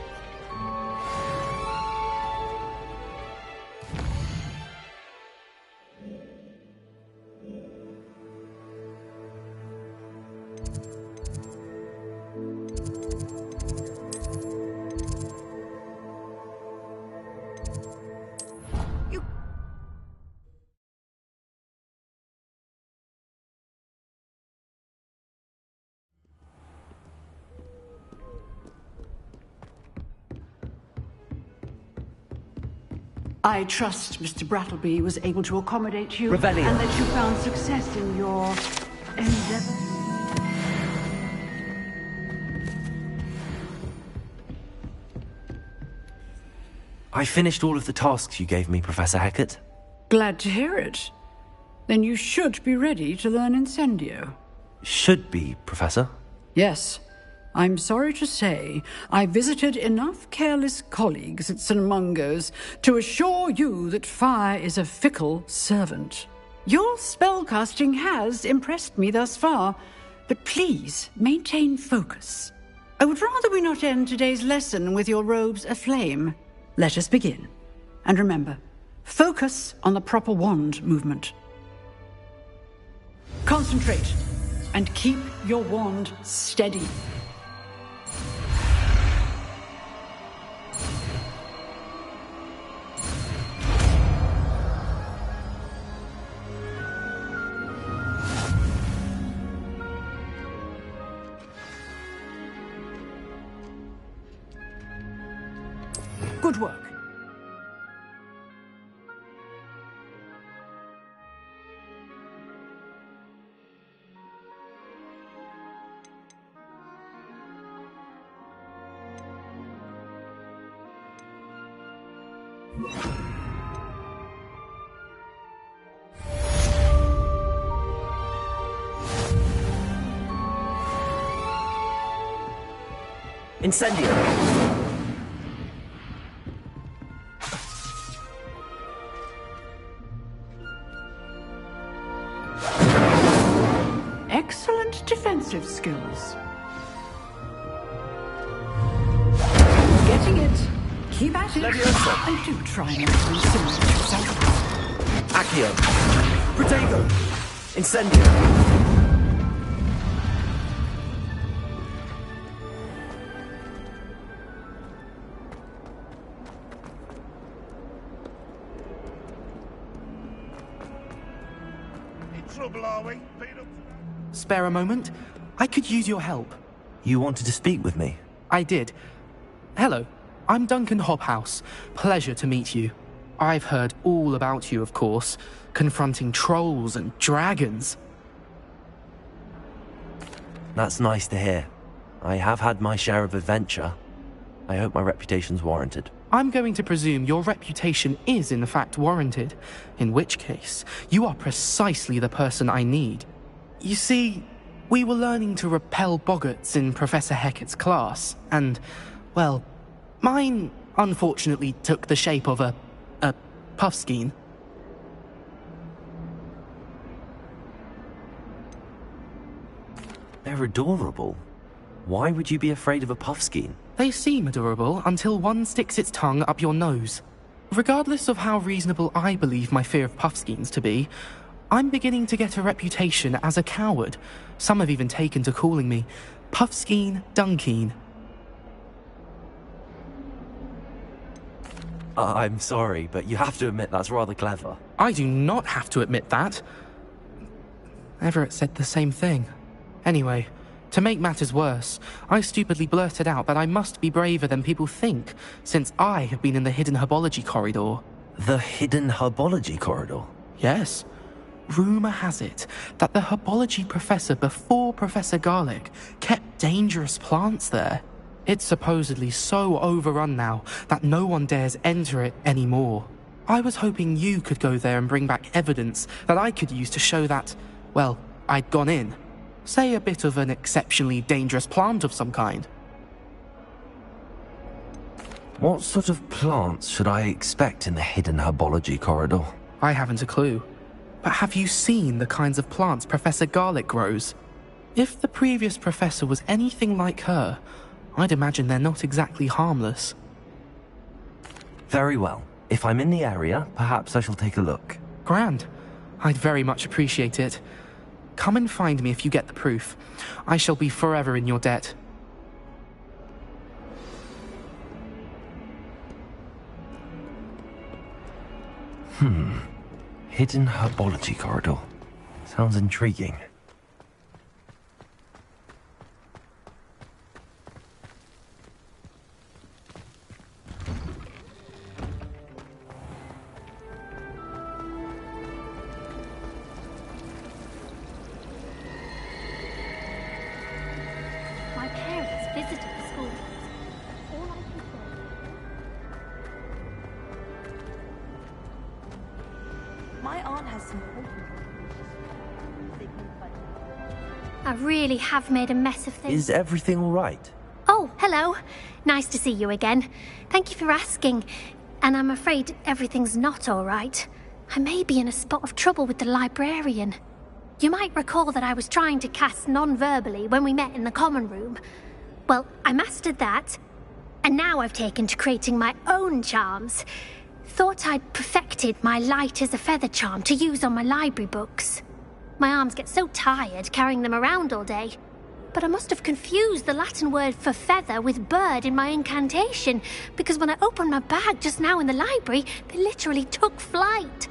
I trust Mr. Brattleby was able to accommodate you Revelio. and that you found success in your endeavor. I finished all of the tasks you gave me, Professor Hecat. Glad to hear it. Then you should be ready to learn Incendio. Should be, Professor. Yes. I'm sorry to say, I visited enough careless colleagues at St. Mungo's to assure you that fire is a fickle servant. Your spellcasting has impressed me thus far, but please maintain focus. I would rather we not end today's lesson with your robes aflame. Let us begin. And remember, focus on the proper wand movement. Concentrate, and keep your wand steady. Good work. Incendio! Excellent defensive skills. Getting it. Keep at it. Leviosa. And do try and inseminate yourself. Accio! Protego! Incendio! Trouble, are we? Spare a moment? I could use your help. You wanted to speak with me? I did. Hello, I'm Duncan Hobhouse. Pleasure to meet you. I've heard all about you, of course, confronting trolls and dragons. That's nice to hear. I have had my share of adventure. I hope my reputation's warranted. I'm going to presume your reputation is in fact warranted, in which case, you are precisely the person I need. You see, we were learning to repel boggarts in Professor Hecat's class, and, well, mine unfortunately took the shape of a puffskein. They're adorable. Why would you be afraid of a puffskein? They seem adorable until one sticks its tongue up your nose. Regardless of how reasonable I believe my fear of puffskeins to be, I'm beginning to get a reputation as a coward. Some have even taken to calling me Puffskein Dunkeen. I'm sorry, but you have to admit that's rather clever. I do not have to admit that. Everett said the same thing. Anyway, to make matters worse, I stupidly blurted out that I must be braver than people think, since I have been in the hidden herbology corridor. The hidden herbology corridor? Yes. Rumour has it that the herbology professor before Professor Garlic kept dangerous plants there. It's supposedly so overrun now that no one dares enter it anymore. I was hoping you could go there and bring back evidence that I could use to show that, well, I'd gone in. Say a bit of an exceptionally dangerous plant of some kind. What sort of plants should I expect in the hidden herbology corridor? I haven't a clue. But have you seen the kinds of plants Professor Garlic grows? If the previous professor was anything like her, I'd imagine they're not exactly harmless. Very well. If I'm in the area, perhaps I shall take a look. Grand. I'd very much appreciate it. Come and find me if you get the proof. I shall be forever in your debt. Hidden herbology corridor. Sounds intriguing. My parents visited the school. All I can say. I really have made a mess of things. Is everything all right? Oh, hello. Nice to see you again. Thank you for asking. And I'm afraid everything's not all right. I may be in a spot of trouble with the librarian. You might recall that I was trying to cast non-verbally when we met in the common room. Well, I mastered that, and now I've taken to creating my own charms. Thought I'd perfected my light as a feather charm to use on my library books. My arms get so tired carrying them around all day. But I must have confused the Latin word for feather with bird in my incantation, because when I opened my bag just now in the library, they literally took flight.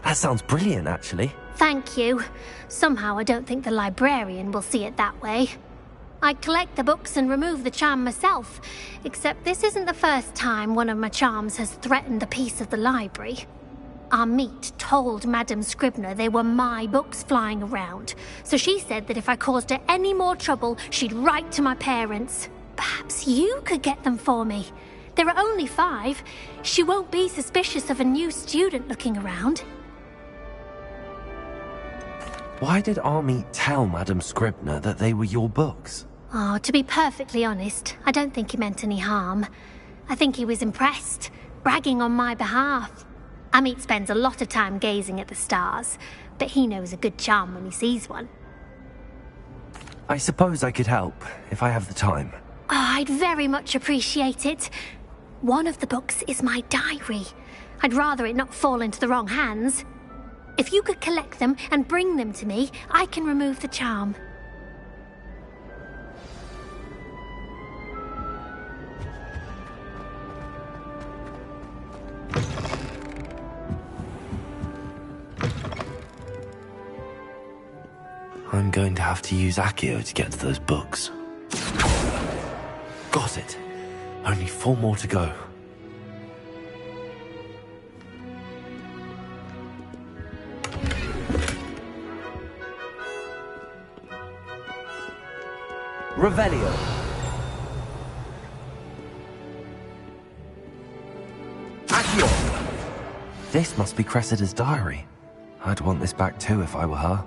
That sounds brilliant, actually. Thank you. Somehow I don't think the librarian will see it that way. I collect the books and remove the charm myself, except this isn't the first time one of my charms has threatened the peace of the library. Amit told Madame Scribner they were my books flying around, so she said that if I caused her any more trouble, she'd write to my parents. Perhaps you could get them for me. There are only 5. She won't be suspicious of a new student looking around. Why did Amit tell Madame Scribner that they were your books? Oh, to be perfectly honest, I don't think he meant any harm. I think he was impressed, bragging on my behalf. Amit spends a lot of time gazing at the stars, but he knows a good charm when he sees one. I suppose I could help, if I have the time. Oh, I'd very much appreciate it. One of the books is my diary. I'd rather it not fall into the wrong hands. If you could collect them and bring them to me, I can remove the charm. I'm going to have to use Accio to get to those books. Got it. Only 4 more to go. Revelio. Accio. This must be Cressida's diary. I'd want this back too if I were her.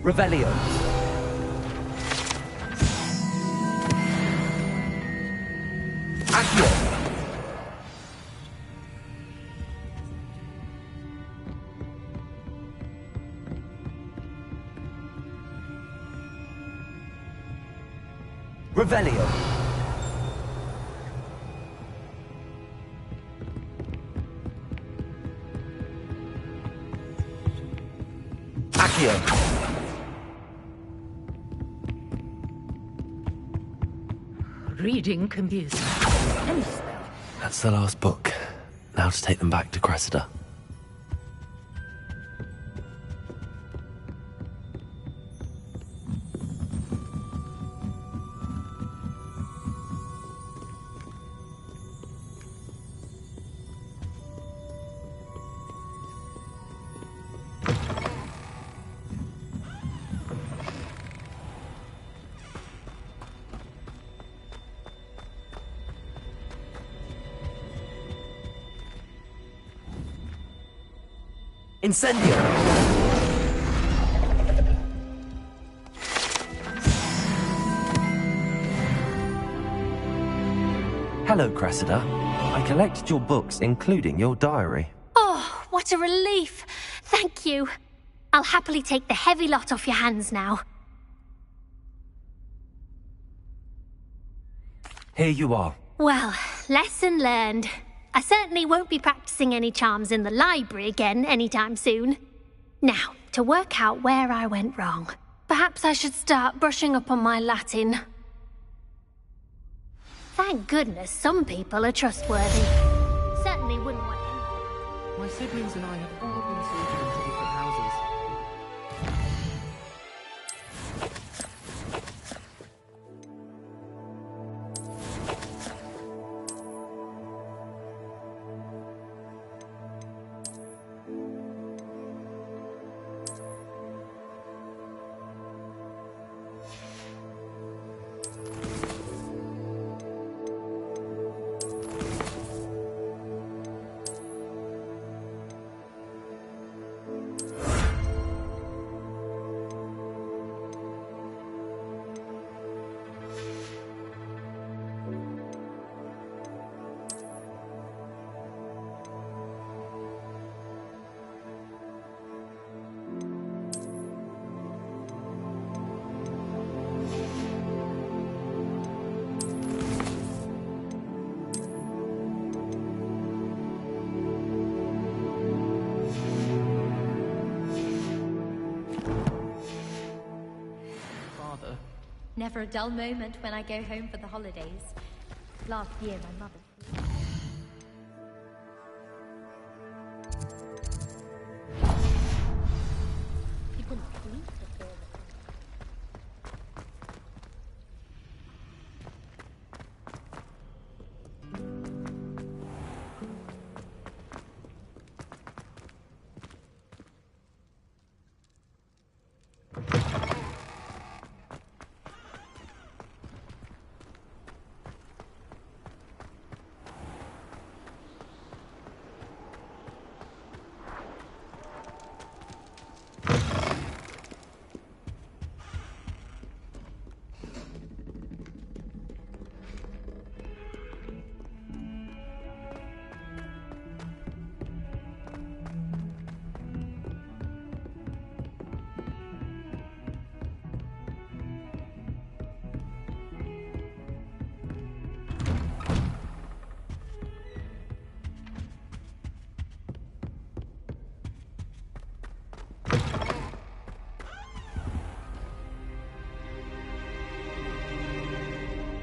Revelio. Accio. Revelio. Accio. Reading can be any spell. That's the last book. Now to take them back to Cressida. Incendio! Hello, Cressida. I collected your books, including your diary. Oh, what a relief. Thank you. I'll happily take the heavy lot off your hands now. Here you are. Well, lesson learned. I certainly won't be practicing any charms in the library again anytime soon. Now, to work out where I went wrong. Perhaps I should start brushing up on my Latin. Thank goodness some people are trustworthy. Certainly wouldn't want them. My siblings and I have all been sorted into different houses. Never a dull moment when I go home for the holidays. Last year, my mother... People sleep before the...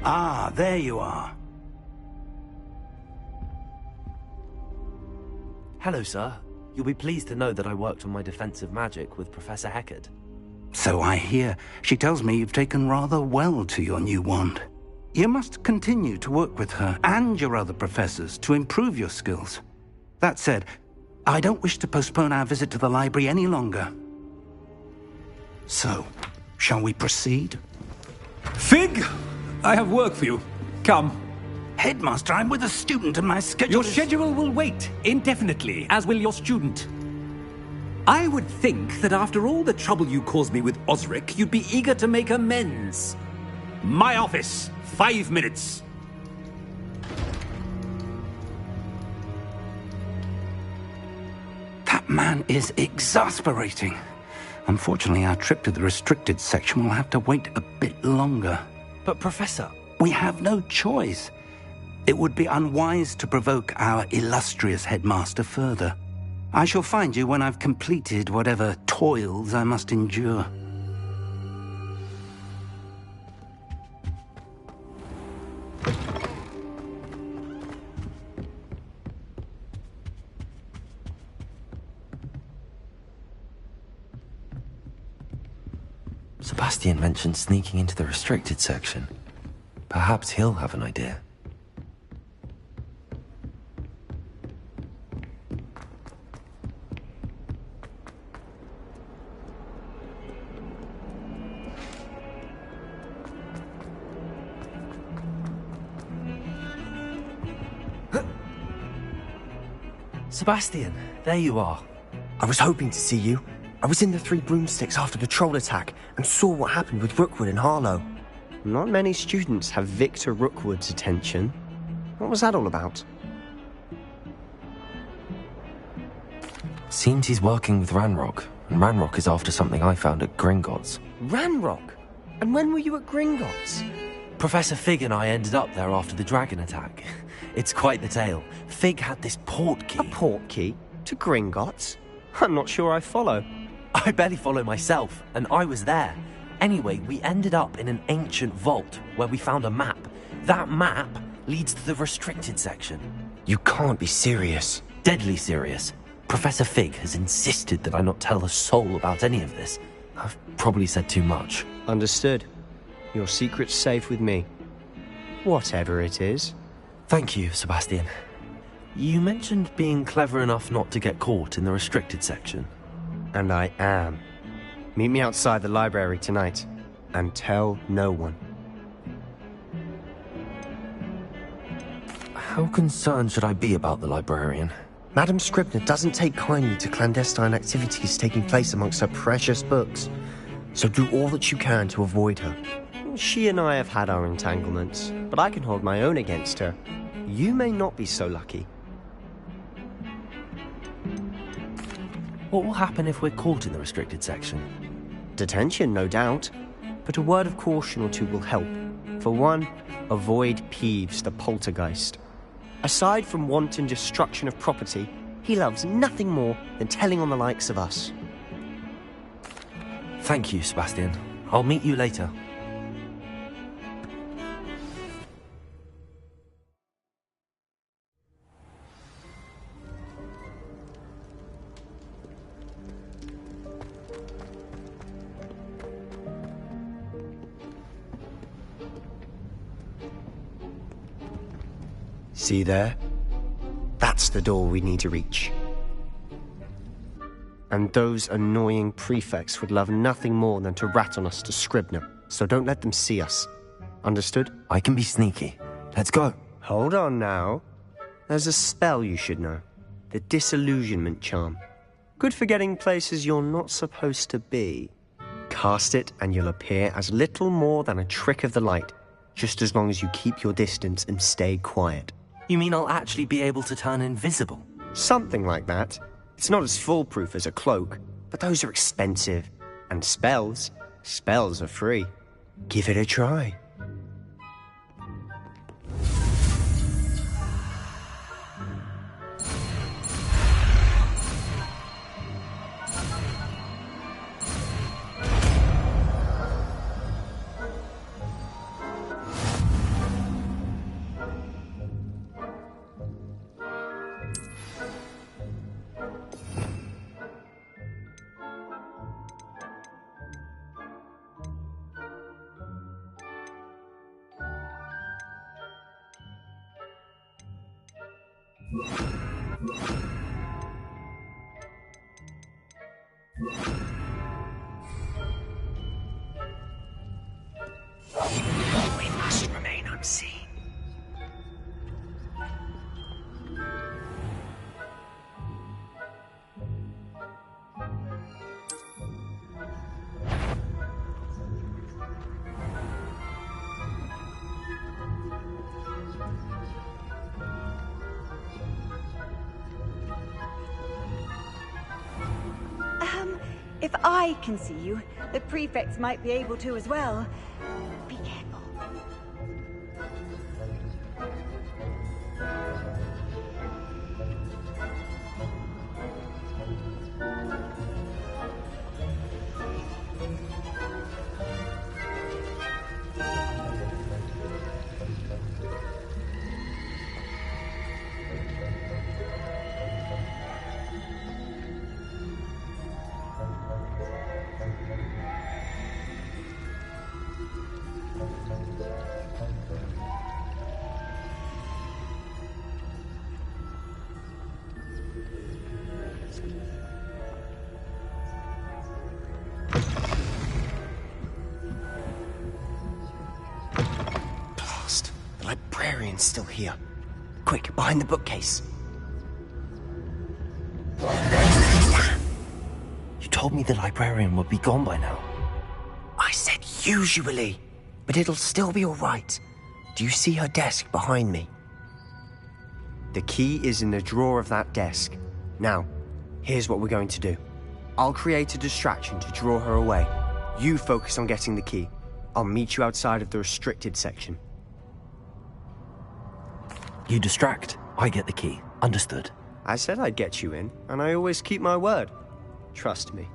Ah, there you are. Hello, sir. You'll be pleased to know that I worked on my defensive magic with Professor Heckard. So I hear. She tells me you've taken rather well to your new wand. You must continue to work with her and your other professors to improve your skills. That said, I don't wish to postpone our visit to the library any longer. So, shall we proceed? Fig! I have work for you. Come. Headmaster, I'm with a student and my schedule Your schedule will wait indefinitely, as will your student. I would think that after all the trouble you caused me with Osric, you'd be eager to make amends. My office. 5 minutes. That man is exasperating. Unfortunately, our trip to the restricted section will have to wait a bit longer. But, Professor... We have no choice. It would be unwise to provoke our illustrious headmaster further. I shall find you when I've completed whatever toils I must endure. Sebastian mentioned sneaking into the restricted section. Perhaps he'll have an idea. Sebastian, there you are. I was hoping to see you. I was in the Three Broomsticks after the troll attack and saw what happened with Rookwood and Harlow. Not many students have Victor Rookwood's attention. What was that all about? Seems he's working with Ranrock, and Ranrock is after something I found at Gringotts. Ranrock? And when were you at Gringotts? Professor Fig and I ended up there after the dragon attack. It's quite the tale. Fig had this port key. A port key? To Gringotts? I'm not sure I follow. I barely follow myself, and I was there. Anyway, we ended up in an ancient vault where we found a map. That map leads to the restricted section. You can't be serious. Deadly serious. Professor Fig has insisted that I not tell a soul about any of this. I've probably said too much. Understood. Your secret's safe with me. Whatever it is. Thank you, Sebastian. You mentioned being clever enough not to get caught in the restricted section. And I am. Meet me outside the library tonight, and tell no one. How concerned should I be about the librarian? Madame Scribner doesn't take kindly to clandestine activities taking place amongst her precious books, so do all that you can to avoid her. She and I have had our entanglements, but I can hold my own against her. You may not be so lucky. What will happen if we're caught in the restricted section? Detention, no doubt, but a word of caution or two will help. For one, avoid Peeves, the poltergeist. Aside from wanton destruction of property, he loves nothing more than telling on the likes of us. Thank you, Sebastian. I'll meet you later. See there? That's the door we need to reach. And those annoying prefects would love nothing more than to rat on us to Scribner, so don't let them see us. Understood? I can be sneaky. Let's go. Hold on now. There's a spell you should know. The Disillusionment Charm. Good for getting places you're not supposed to be. Cast it and you'll appear as little more than a trick of the light, just as long as you keep your distance and stay quiet. You mean I'll actually be able to turn invisible? Something like that. It's not as foolproof as a cloak, but those are expensive. And spells are free. Give it a try. We must remain unseen. If I can see you, the prefects might be able to as well. Be careful. Librarian's still here. Quick, behind the bookcase. You told me the librarian would be gone by now. I said usually, but it'll still be all right. Do you see her desk behind me? The key is in the drawer of that desk. Now, Here's what we're going to do. I'll create a distraction to draw her away. You focus on getting the key. I'll meet you outside of the restricted section. You distract, I get the key. Understood. I said I'd get you in, and I always keep my word. Trust me.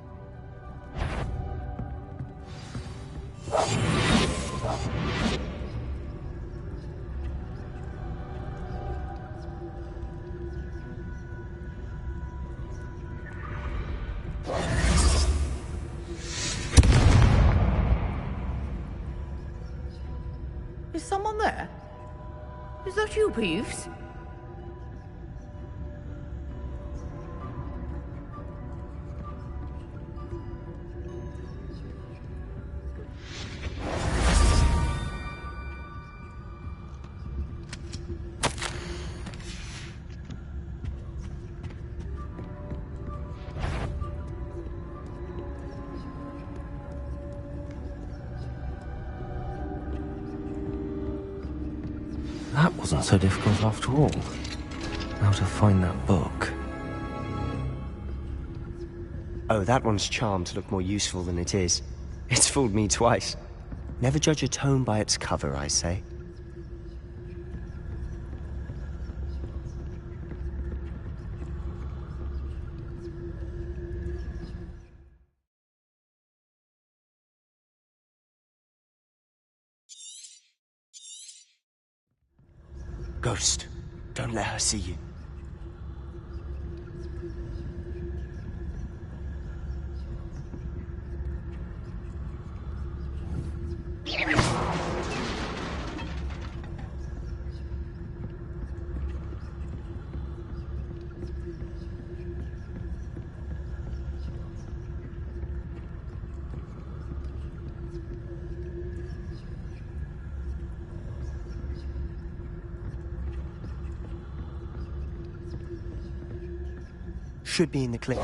Is someone there? Is that you, Peeves? That wasn't so difficult after all. How to find that book. Oh, that one's charmed to look more useful than it is. It's fooled me twice. Never judge a tome by its cover, I say. Ghost, don't let her see you. Should be in the clip.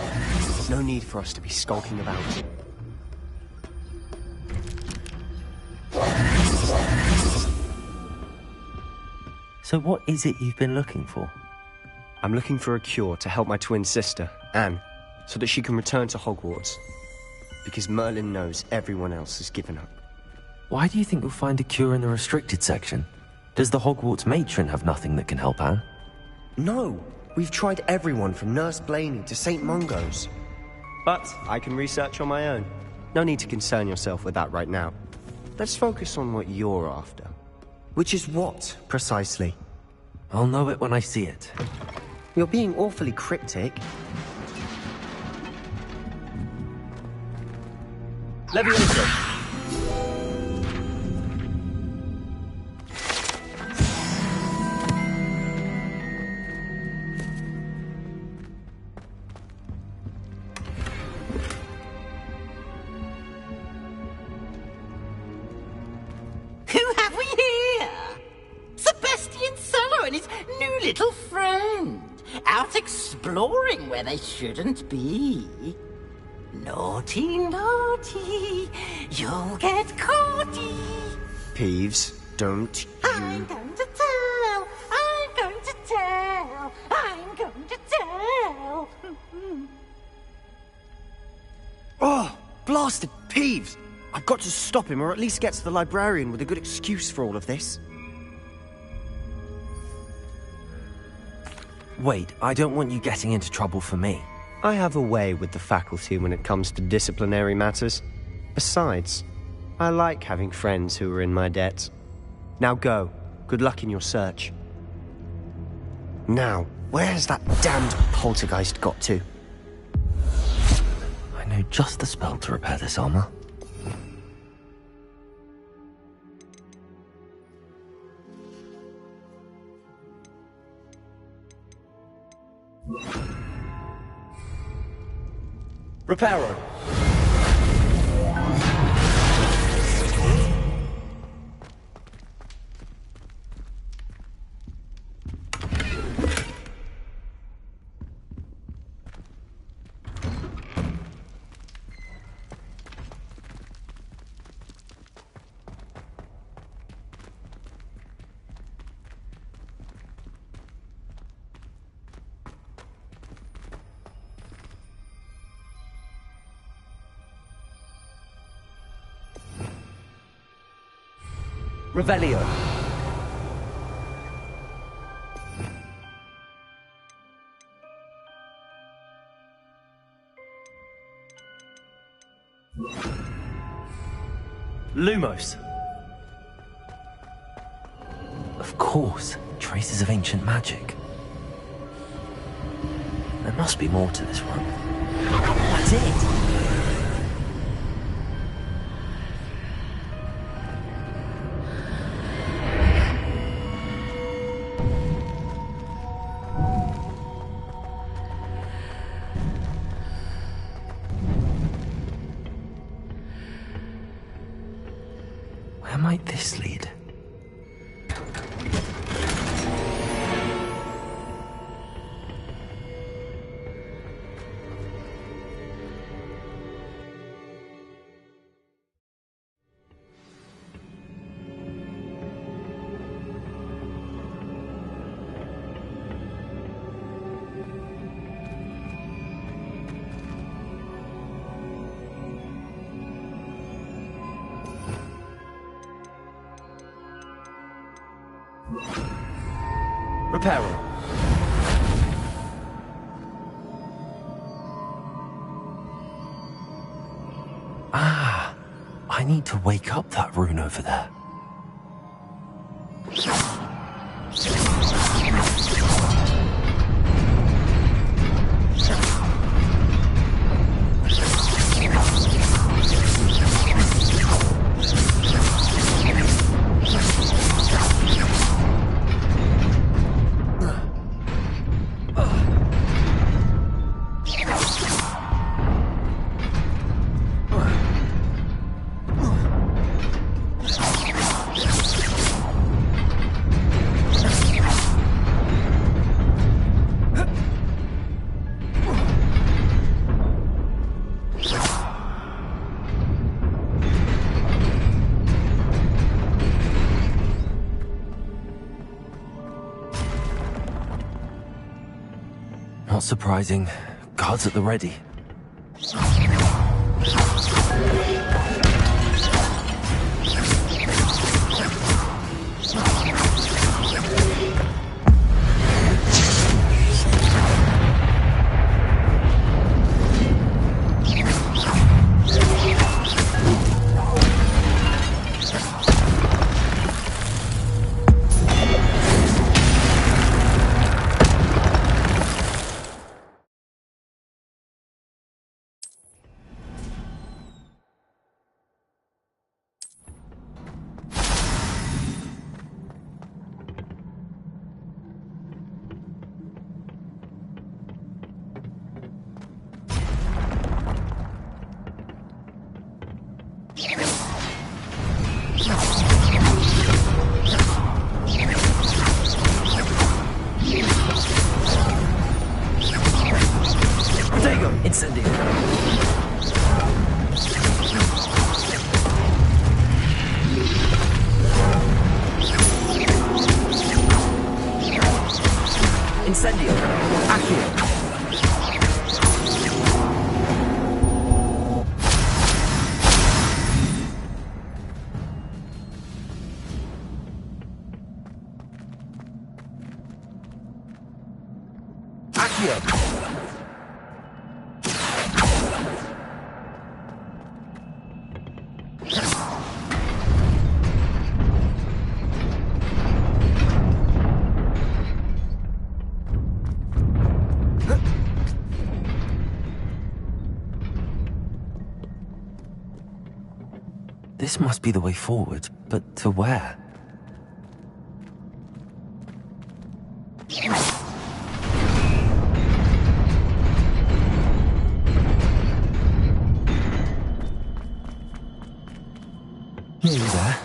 No need for us to be skulking about. So what is it you've been looking for? I'm looking for a cure to help my twin sister, Anne, so that she can return to Hogwarts. Because Merlin knows everyone else has given up. Why do you think you'll find a cure in the restricted section? Does the Hogwarts matron have nothing that can help Anne? No! We've tried everyone from Nurse Blaney to St. Mungo's. But I can research on my own. No need to concern yourself with that right now. Let's focus on what you're after. Which is what, precisely? I'll know it when I see it. You're being awfully cryptic. Leviosa! Who have we here? Sebastian Sallow and his new little friend. Out exploring where they shouldn't be. Naughty, naughty. You'll get caughty. Peeves, don't I'm going to tell. I'm going to tell. I'm going to tell. Oh, blasted Peeves! I've got to stop him, or at least get to the librarian with a good excuse for all of this. Wait, I don't want you getting into trouble for me. I have a way with the faculty when it comes to disciplinary matters. Besides, I like having friends who are in my debt. Now go. Good luck in your search. Now, where's that damned poltergeist got to? I know just the spell to repair this armor. Reparo. Revelio. Lumos. Of course, traces of ancient magic. There must be more to this one. That's it! Where might this lead? Reparo. Ah, I need to wake up that rune over there. Not surprising. Guards at the ready. This must be the way forward, but to where? Nearly there.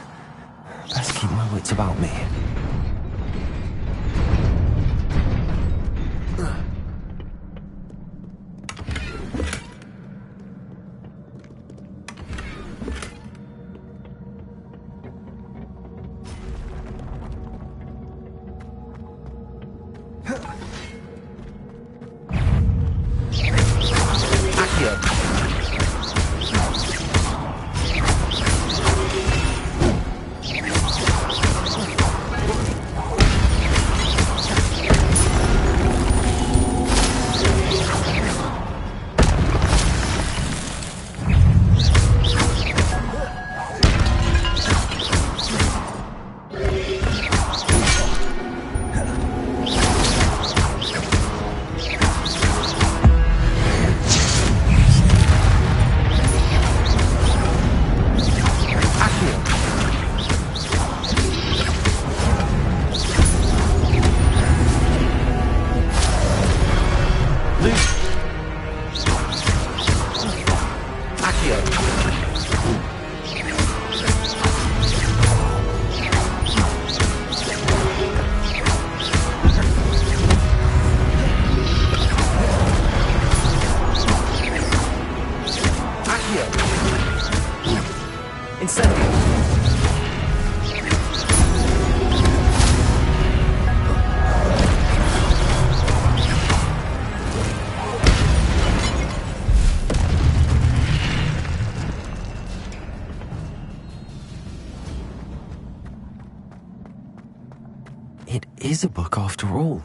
Best keep my wits about me. It is a book after all.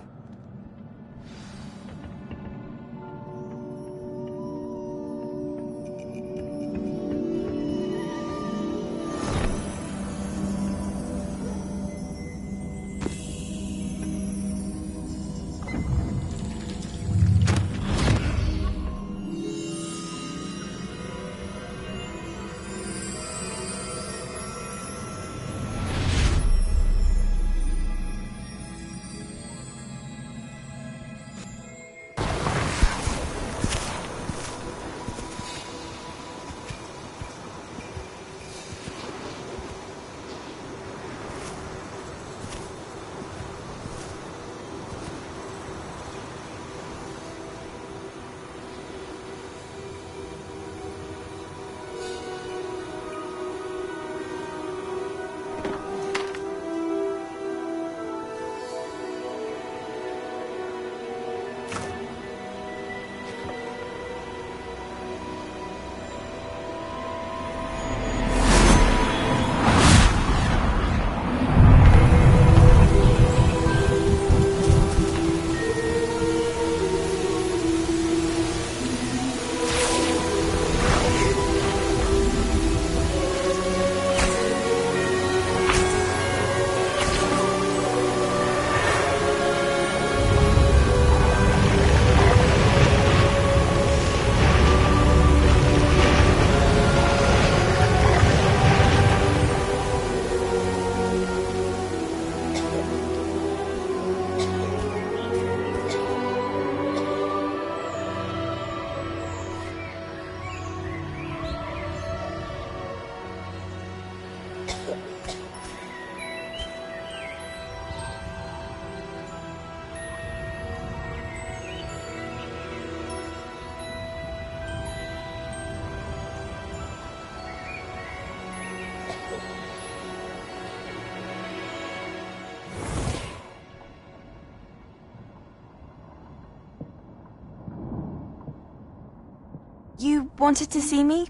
You wanted to see me?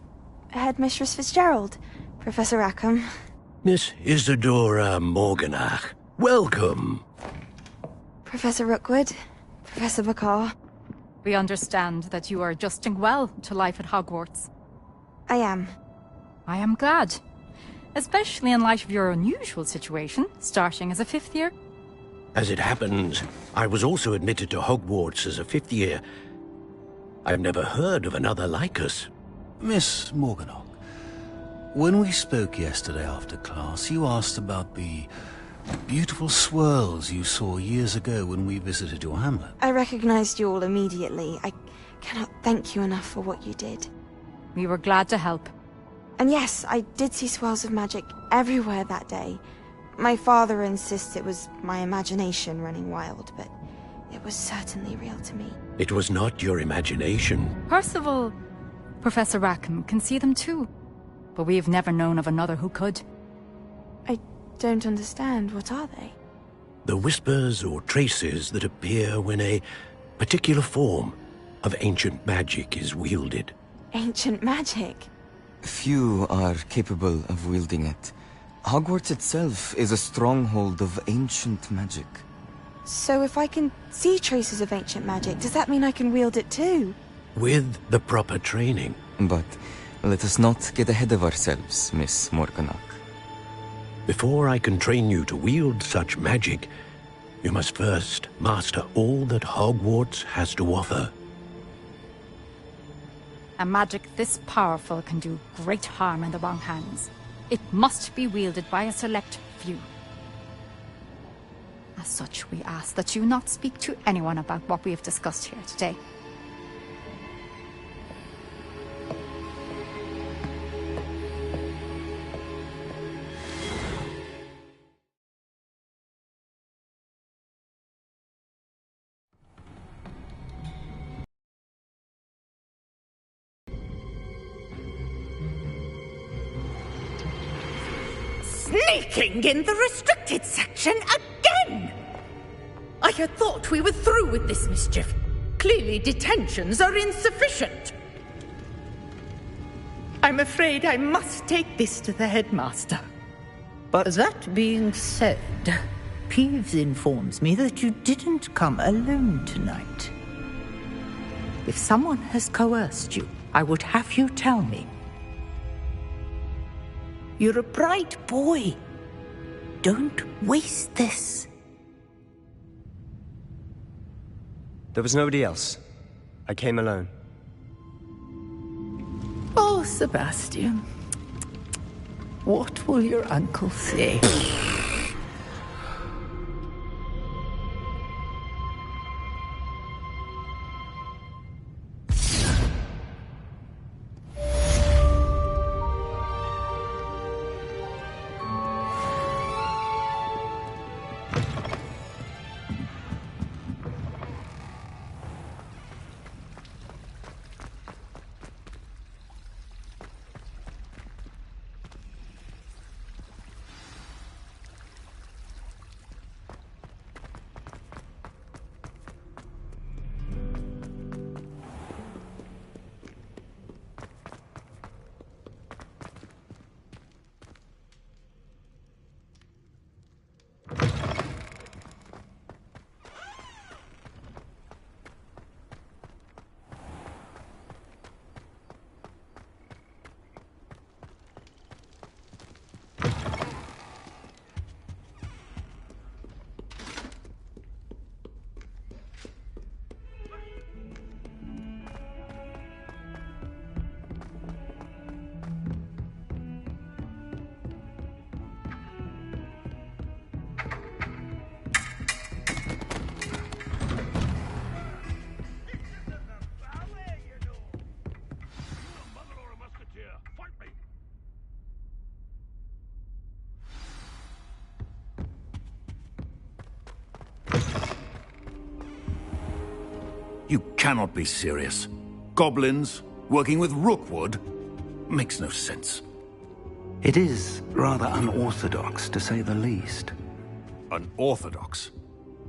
Headmistress Fitzgerald? Professor Rackham? Miss Isadora Morganach, welcome. Professor Rookwood? Professor Bakar? We understand that you are adjusting well to life at Hogwarts. I am. I am glad. Especially in light of your unusual situation, starting as a 5th year. As it happens, I was also admitted to Hogwarts as a 5th year. I've never heard of another like us. Miss Morganach, when we spoke yesterday after class, you asked about the beautiful swirls you saw years ago when we visited your hamlet. I recognized you all immediately. I cannot thank you enough for what you did. We were glad to help. And yes, I did see swirls of magic everywhere that day. My father insists it was my imagination running wild, but it was certainly real to me. It was not your imagination. Percival, Professor Rackham can see them too. But we have never known of another who could. I don't understand. What are they? The whispers or traces that appear when a particular form of ancient magic is wielded. Ancient magic? Few are capable of wielding it. Hogwarts itself is a stronghold of ancient magic. So if I can see traces of ancient magic, does that mean I can wield it too? With the proper training. But let us not get ahead of ourselves, Miss Morganach. Before I can train you to wield such magic, you must first master all that Hogwarts has to offer. A magic this powerful can do great harm in the wrong hands. It must be wielded by a select few. As such, we ask that you not speak to anyone about what we have discussed here today. Sneaking in the restricted section again! I had thought we were through with this mischief. Clearly detentions are insufficient. I'm afraid I must take this to the headmaster. But that being said, Peeves informs me that you didn't come alone tonight. If someone has coerced you, I would have you tell me. You're a bright boy. Don't waste this. There was nobody else. I came alone. Oh, Sebastian. What will your uncle say? You cannot be serious. Goblins working with Rookwood makes no sense. It is rather unorthodox, to say the least. Unorthodox?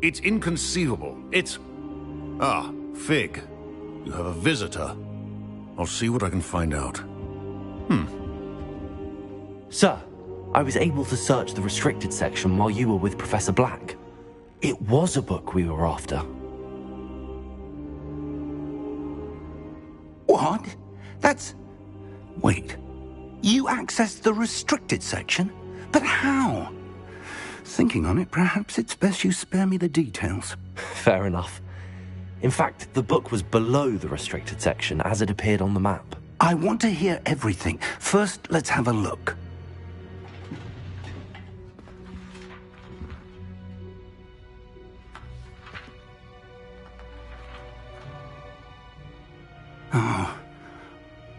It's inconceivable. It's... Ah, Fig. You have a visitor. I'll see what I can find out. Sir, I was able to search the restricted section while you were with Professor Black. It was a book we were after. What? That's... Wait. You accessed the restricted section? But how? Thinking on it, perhaps it's best you spare me the details. Fair enough. In fact, the book was below the restricted section as it appeared on the map. I want to hear everything. First, let's have a look.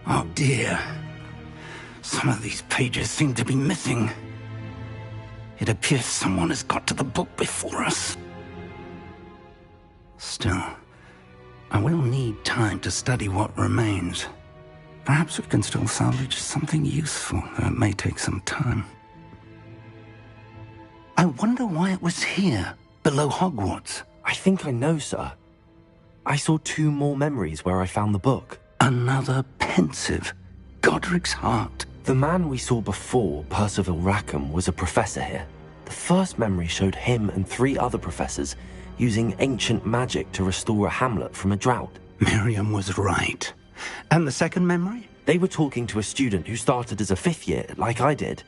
Oh dear. Some of these pages seem to be missing. It appears someone has got to the book before us. Still, I will need time to study what remains. Perhaps we can still salvage something useful, though it may take some time. I wonder why it was here, below Hogwarts. I think I know, sir. I saw 2 more memories where I found the book. Another pensive. Godric's heart. The man we saw before, Percival Rackham, was a professor here. The first memory showed him and 3 other professors using ancient magic to restore a hamlet from a drought. Miriam was right. And the second memory? They were talking to a student who started as a 5th year, like I did.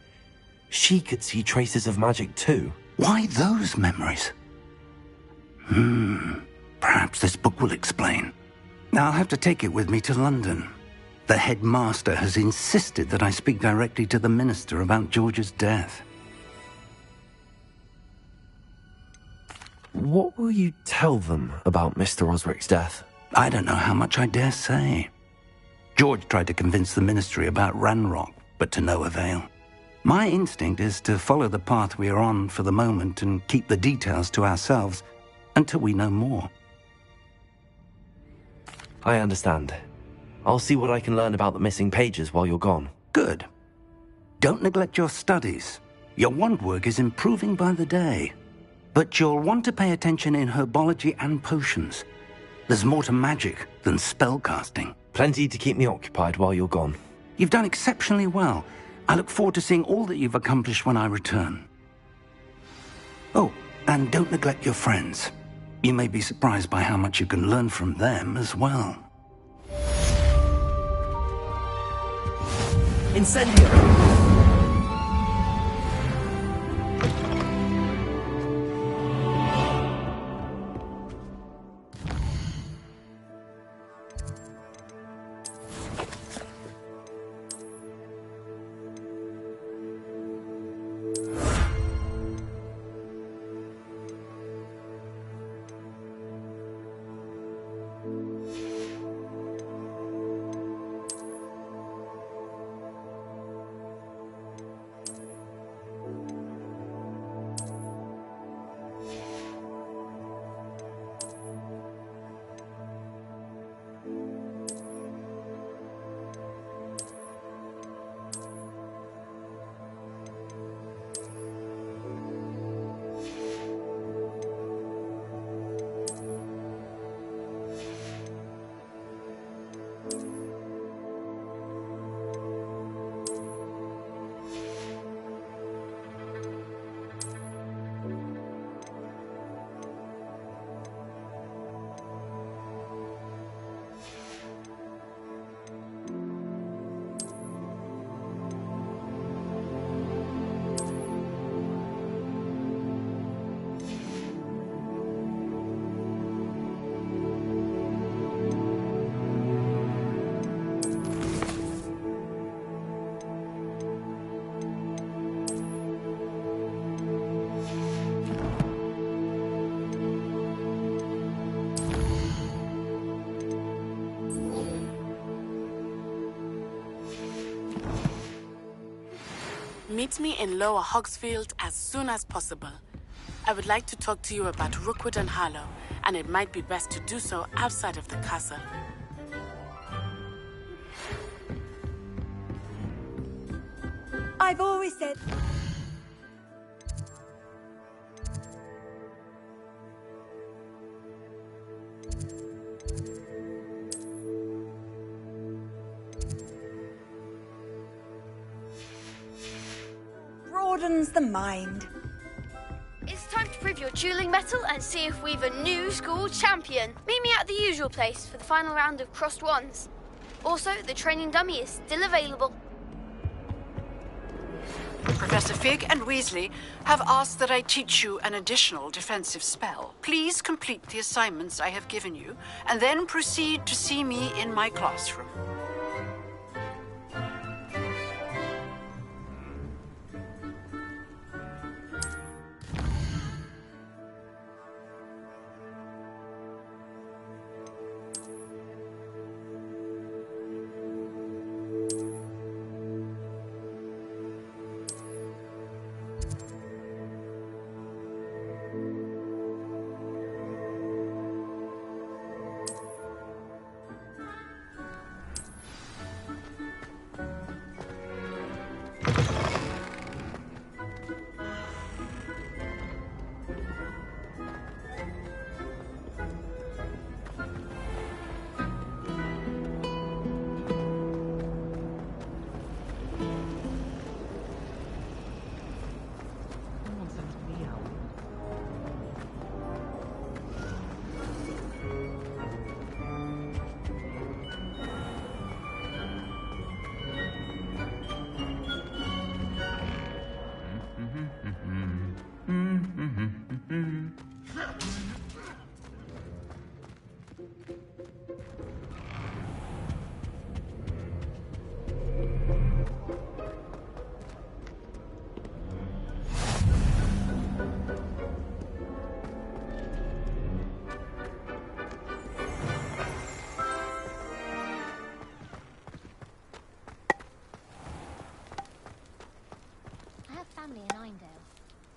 She could see traces of magic too. Why those memories? Perhaps this book will explain. Now I'll have to take it with me to London. The headmaster has insisted that I speak directly to the minister about George's death. What will you tell them about Mr. Osric's death? I don't know how much I dare say. George tried to convince the ministry about Ranrock, but to no avail. My instinct is to follow the path we are on for the moment and keep the details to ourselves until we know more. I understand. I'll see what I can learn about the missing pages while you're gone. Good. Don't neglect your studies. Your wand work is improving by the day. But you'll want to pay attention in herbology and potions. There's more to magic than spellcasting. Plenty to keep me occupied while you're gone. You've done exceptionally well. I look forward to seeing all that you've accomplished when I return. Oh, And don't neglect your friends. You may be surprised by how much you can learn from them as well. Incendio! Meet me in Lower Hogsfield as soon as possible. I would like to talk to you about Rookwood and Harlow, and it might be best to do so outside of the castle. I've always said... broadens the mind. It's time to prove your dueling mettle and see if we've a new school champion. Meet me at the usual place for the final round of crossed wands. Also, the training dummy is still available. Professor Fig and Weasley have asked that I teach you an additional defensive spell. Please complete the assignments I have given you, and then proceed to see me in my classroom.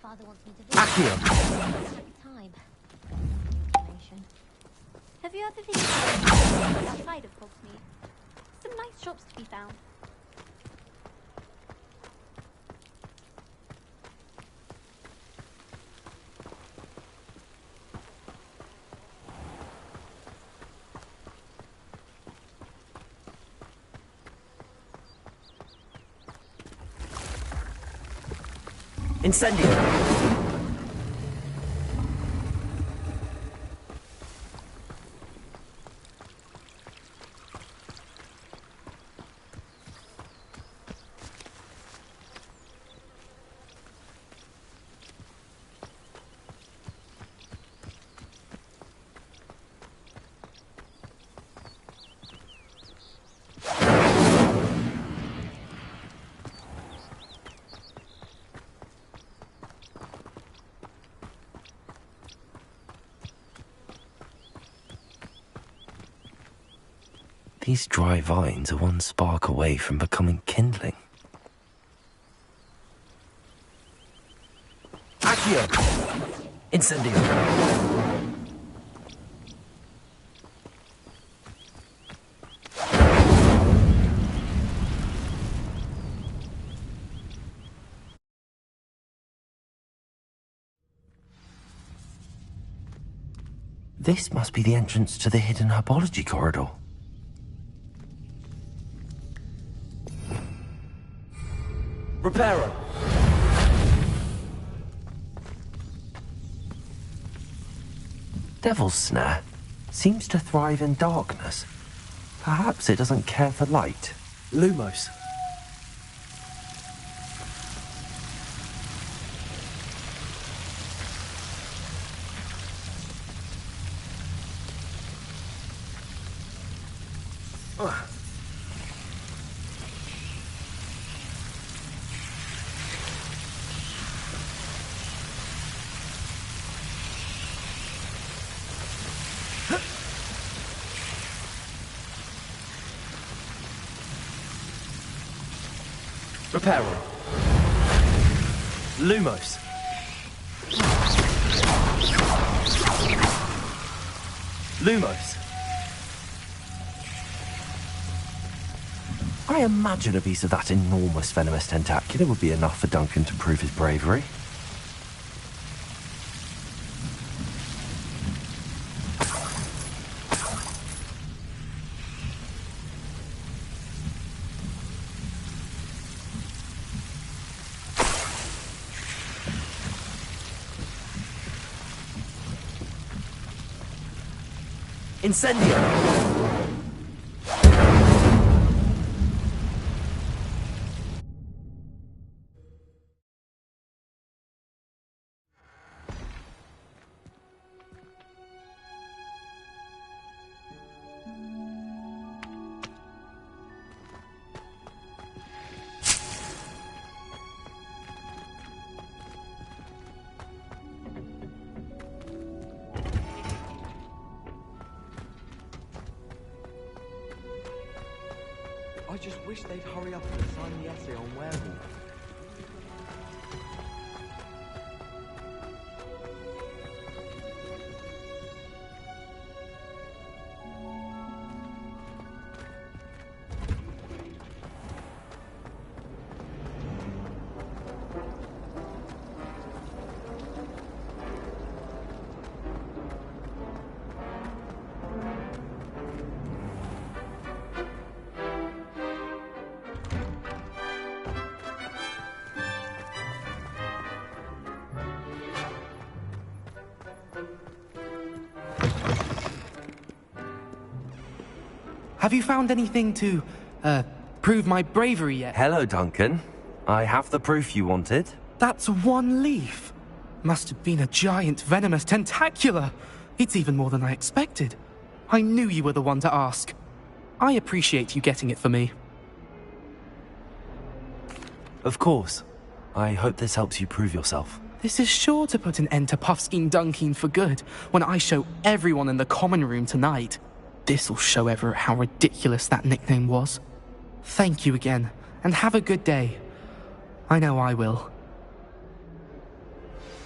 Father wants me to visit. Time. Have you ever visited outside of Hogsmeade? Some nice shops to be found. Incendio! These dry vines are one spark away from becoming kindling. Accio! Incendio! This must be the entrance to the hidden herbology corridor. Reparo! Devil's Snare seems to thrive in darkness. Perhaps it doesn't care for light. Lumos. Reparo. Lumos. Lumos. I imagine a piece of that enormous venomous tentacular would be enough for Duncan to prove his bravery. Incendio! I just wish they'd hurry up and sign the essay on werewolf. Have you found anything to, prove my bravery yet? Hello, Duncan. I have the proof you wanted. That's one leaf. Must have been a giant venomous tentacula. It's even more than I expected. I knew you were the one to ask. I appreciate you getting it for me. Of course. I hope this helps you prove yourself. This is sure to put an end to Puffskein Dunkeen for good when I show everyone in the common room tonight. This'll show Everett how ridiculous that nickname was. Thank you again, and have a good day. I know I will.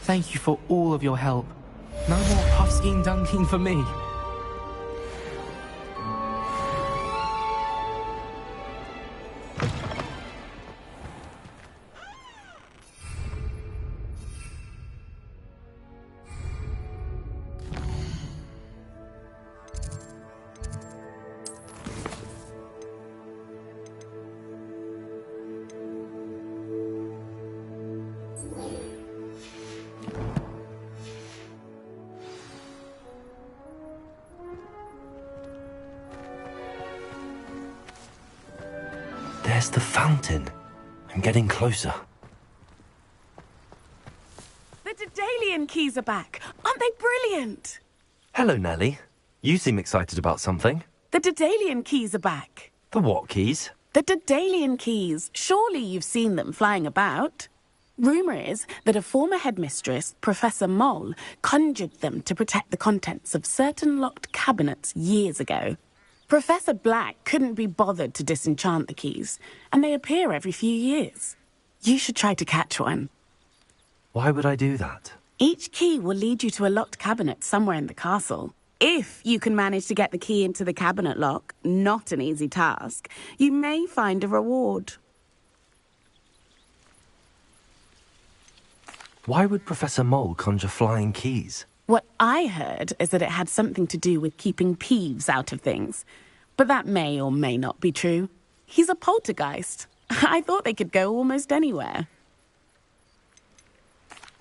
Thank you for all of your help. No more Puffskein Dunkeen for me. There's the fountain. I'm getting closer. The Daedalian keys are back. Aren't they brilliant? Hello, Nellie. You seem excited about something. The Daedalian keys are back. The what keys? The Daedalian keys. Surely you've seen them flying about. Rumour is that a former headmistress, Professor Moll, conjured them to protect the contents of certain locked cabinets years ago. Professor Black couldn't be bothered to disenchant the keys, and they appear every few years. You should try to catch one. Why would I do that? Each key will lead you to a locked cabinet somewhere in the castle. If you can manage to get the key into the cabinet lock, not an easy task, you may find a reward. Why would Professor Mole conjure flying keys? What I heard is that it had something to do with keeping Peeves out of things. But that may or may not be true. He's a poltergeist. I thought they could go almost anywhere.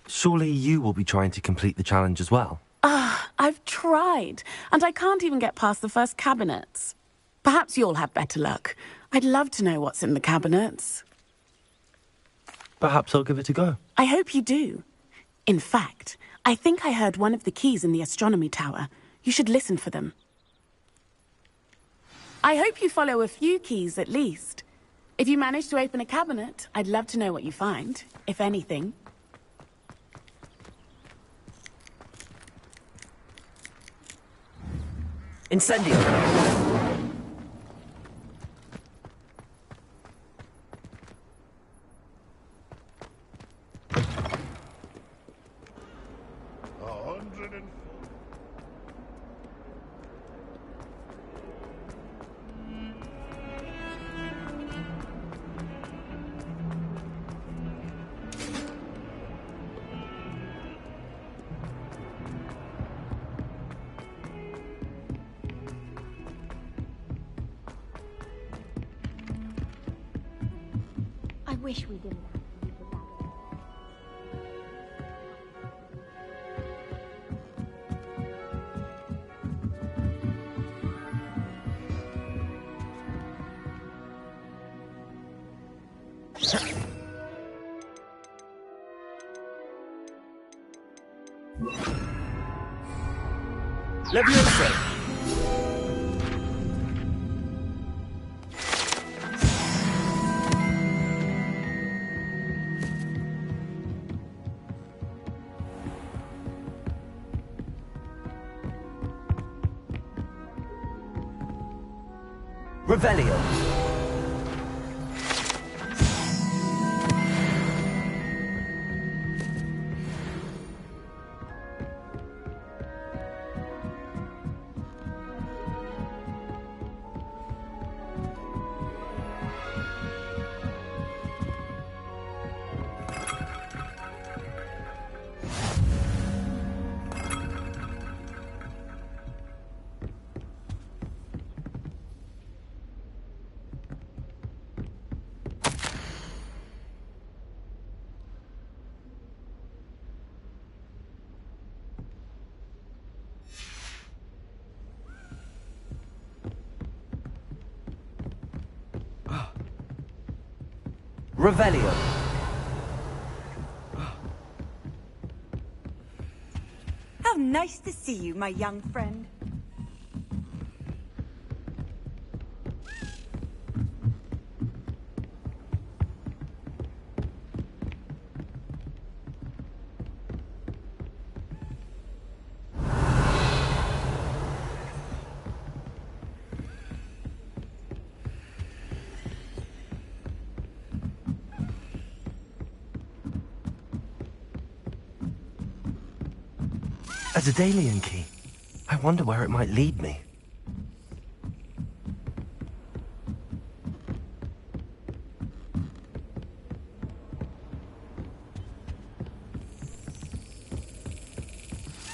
Surely you will be trying to complete the challenge as well. I've tried, and I can't even get past the first cabinets. Perhaps you'll have better luck. I'd love to know what's in the cabinets. Perhaps I'll give it a go. I hope you do. In fact, I think I heard one of the keys in the astronomy tower. You should listen for them. I hope you follow a few keys at least. If you manage to open a cabinet, I'd love to know what you find, if anything. Incendio! I wish we didn't. Leviosa! Revelio. Revelio. How nice to see you, my young friend. A Daedalian key. I wonder where it might lead me.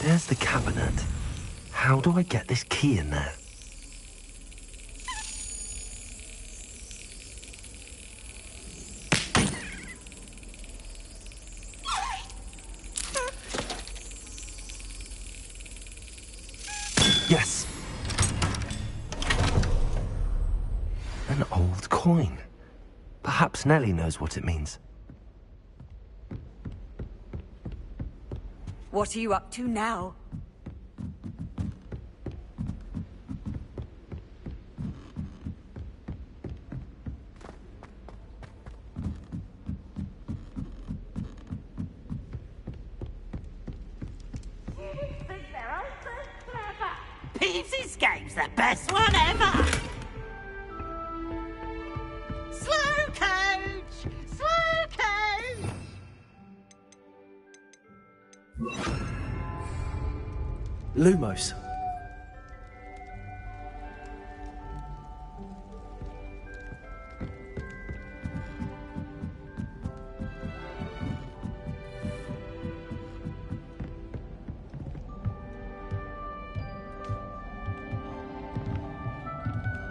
There's the cabinet. How do I get this key in there? Yes! An old coin. Perhaps Nellie knows what it means. What are you up to now? Peeves' Escape's the best one ever! Slow coach! Slow coach! Lumos.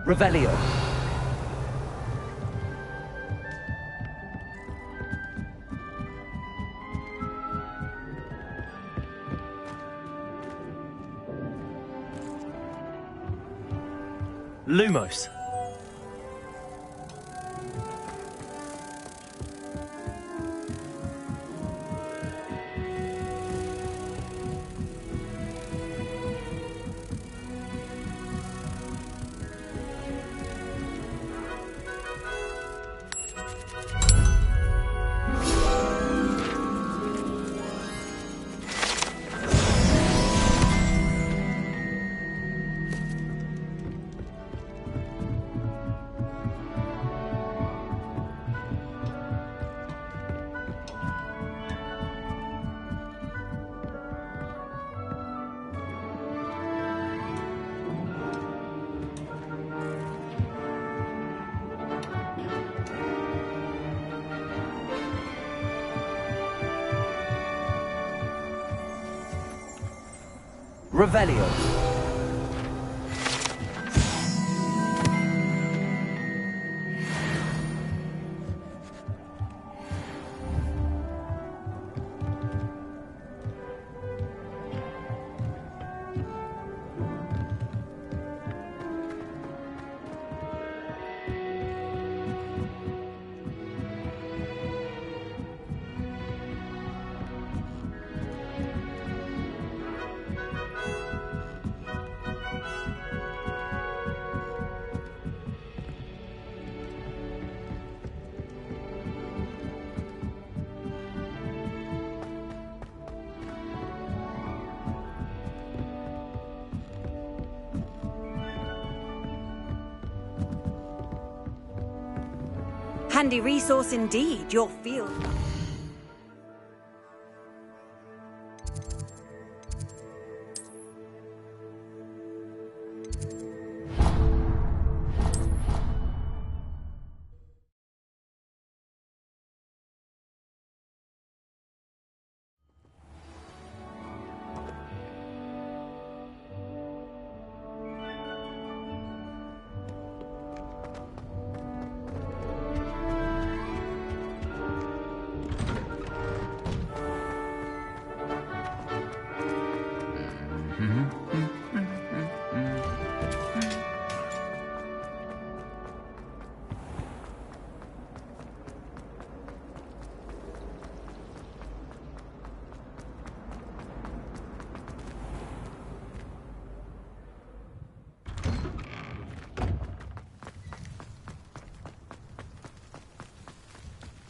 Revelio. Lumos. Revelio. Handy resource indeed, your field.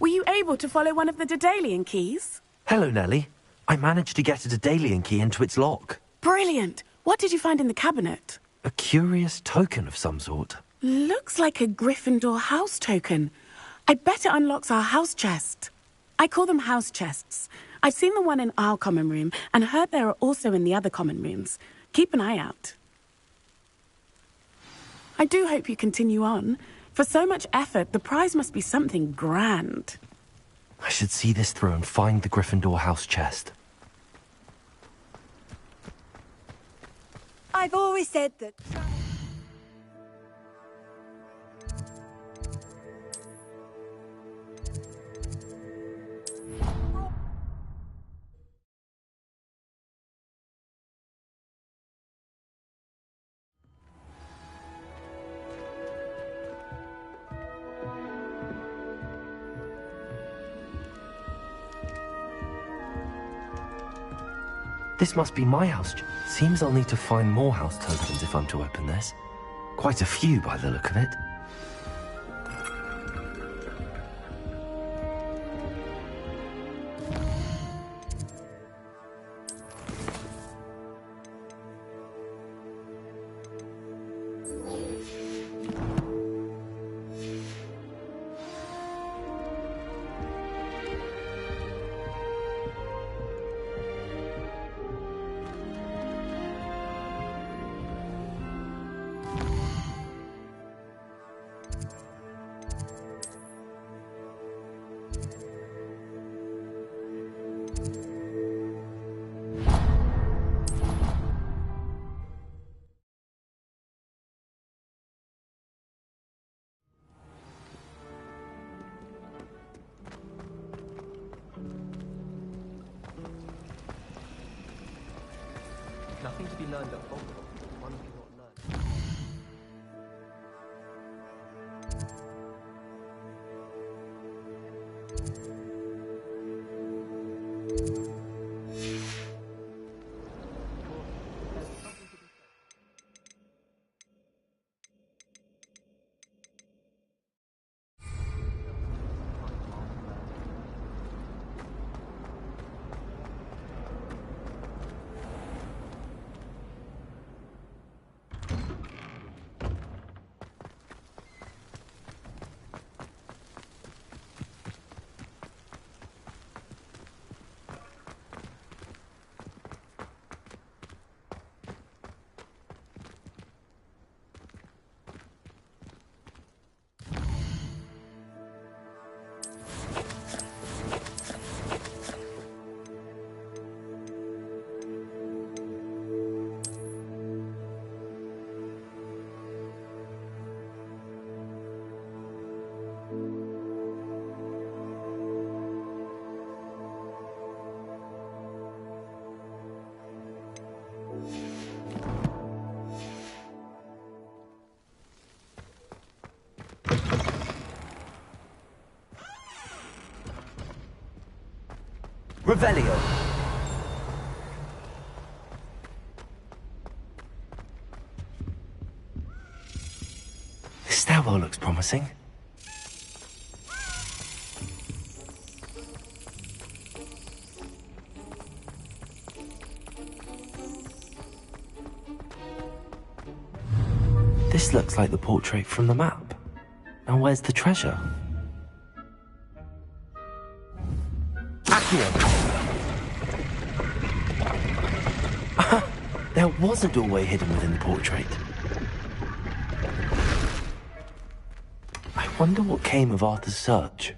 Were you able to follow one of the Daedalian keys? Hello, Nellie. I managed to get a Daedalian key into its lock. Brilliant! What did you find in the cabinet? A curious token of some sort. Looks like a Gryffindor house token. I bet it unlocks our house chest. I call them house chests. I've seen the one in our common room and heard there are also in the other common rooms. Keep an eye out. I do hope you continue on. For so much effort, the prize must be something grand. I should see this through and find the Gryffindor house chest. I've always said that... This must be my house. Seems I'll need to find more house tokens if I'm to open this. Quite a few by the look of it. Nothing to be learned at Hogwarts. One cannot learn. Revelio. This stairwell looks promising. This looks like the portrait from the map. Now where's the treasure? There was a doorway hidden within the portrait. I wonder what came of Arthur's search.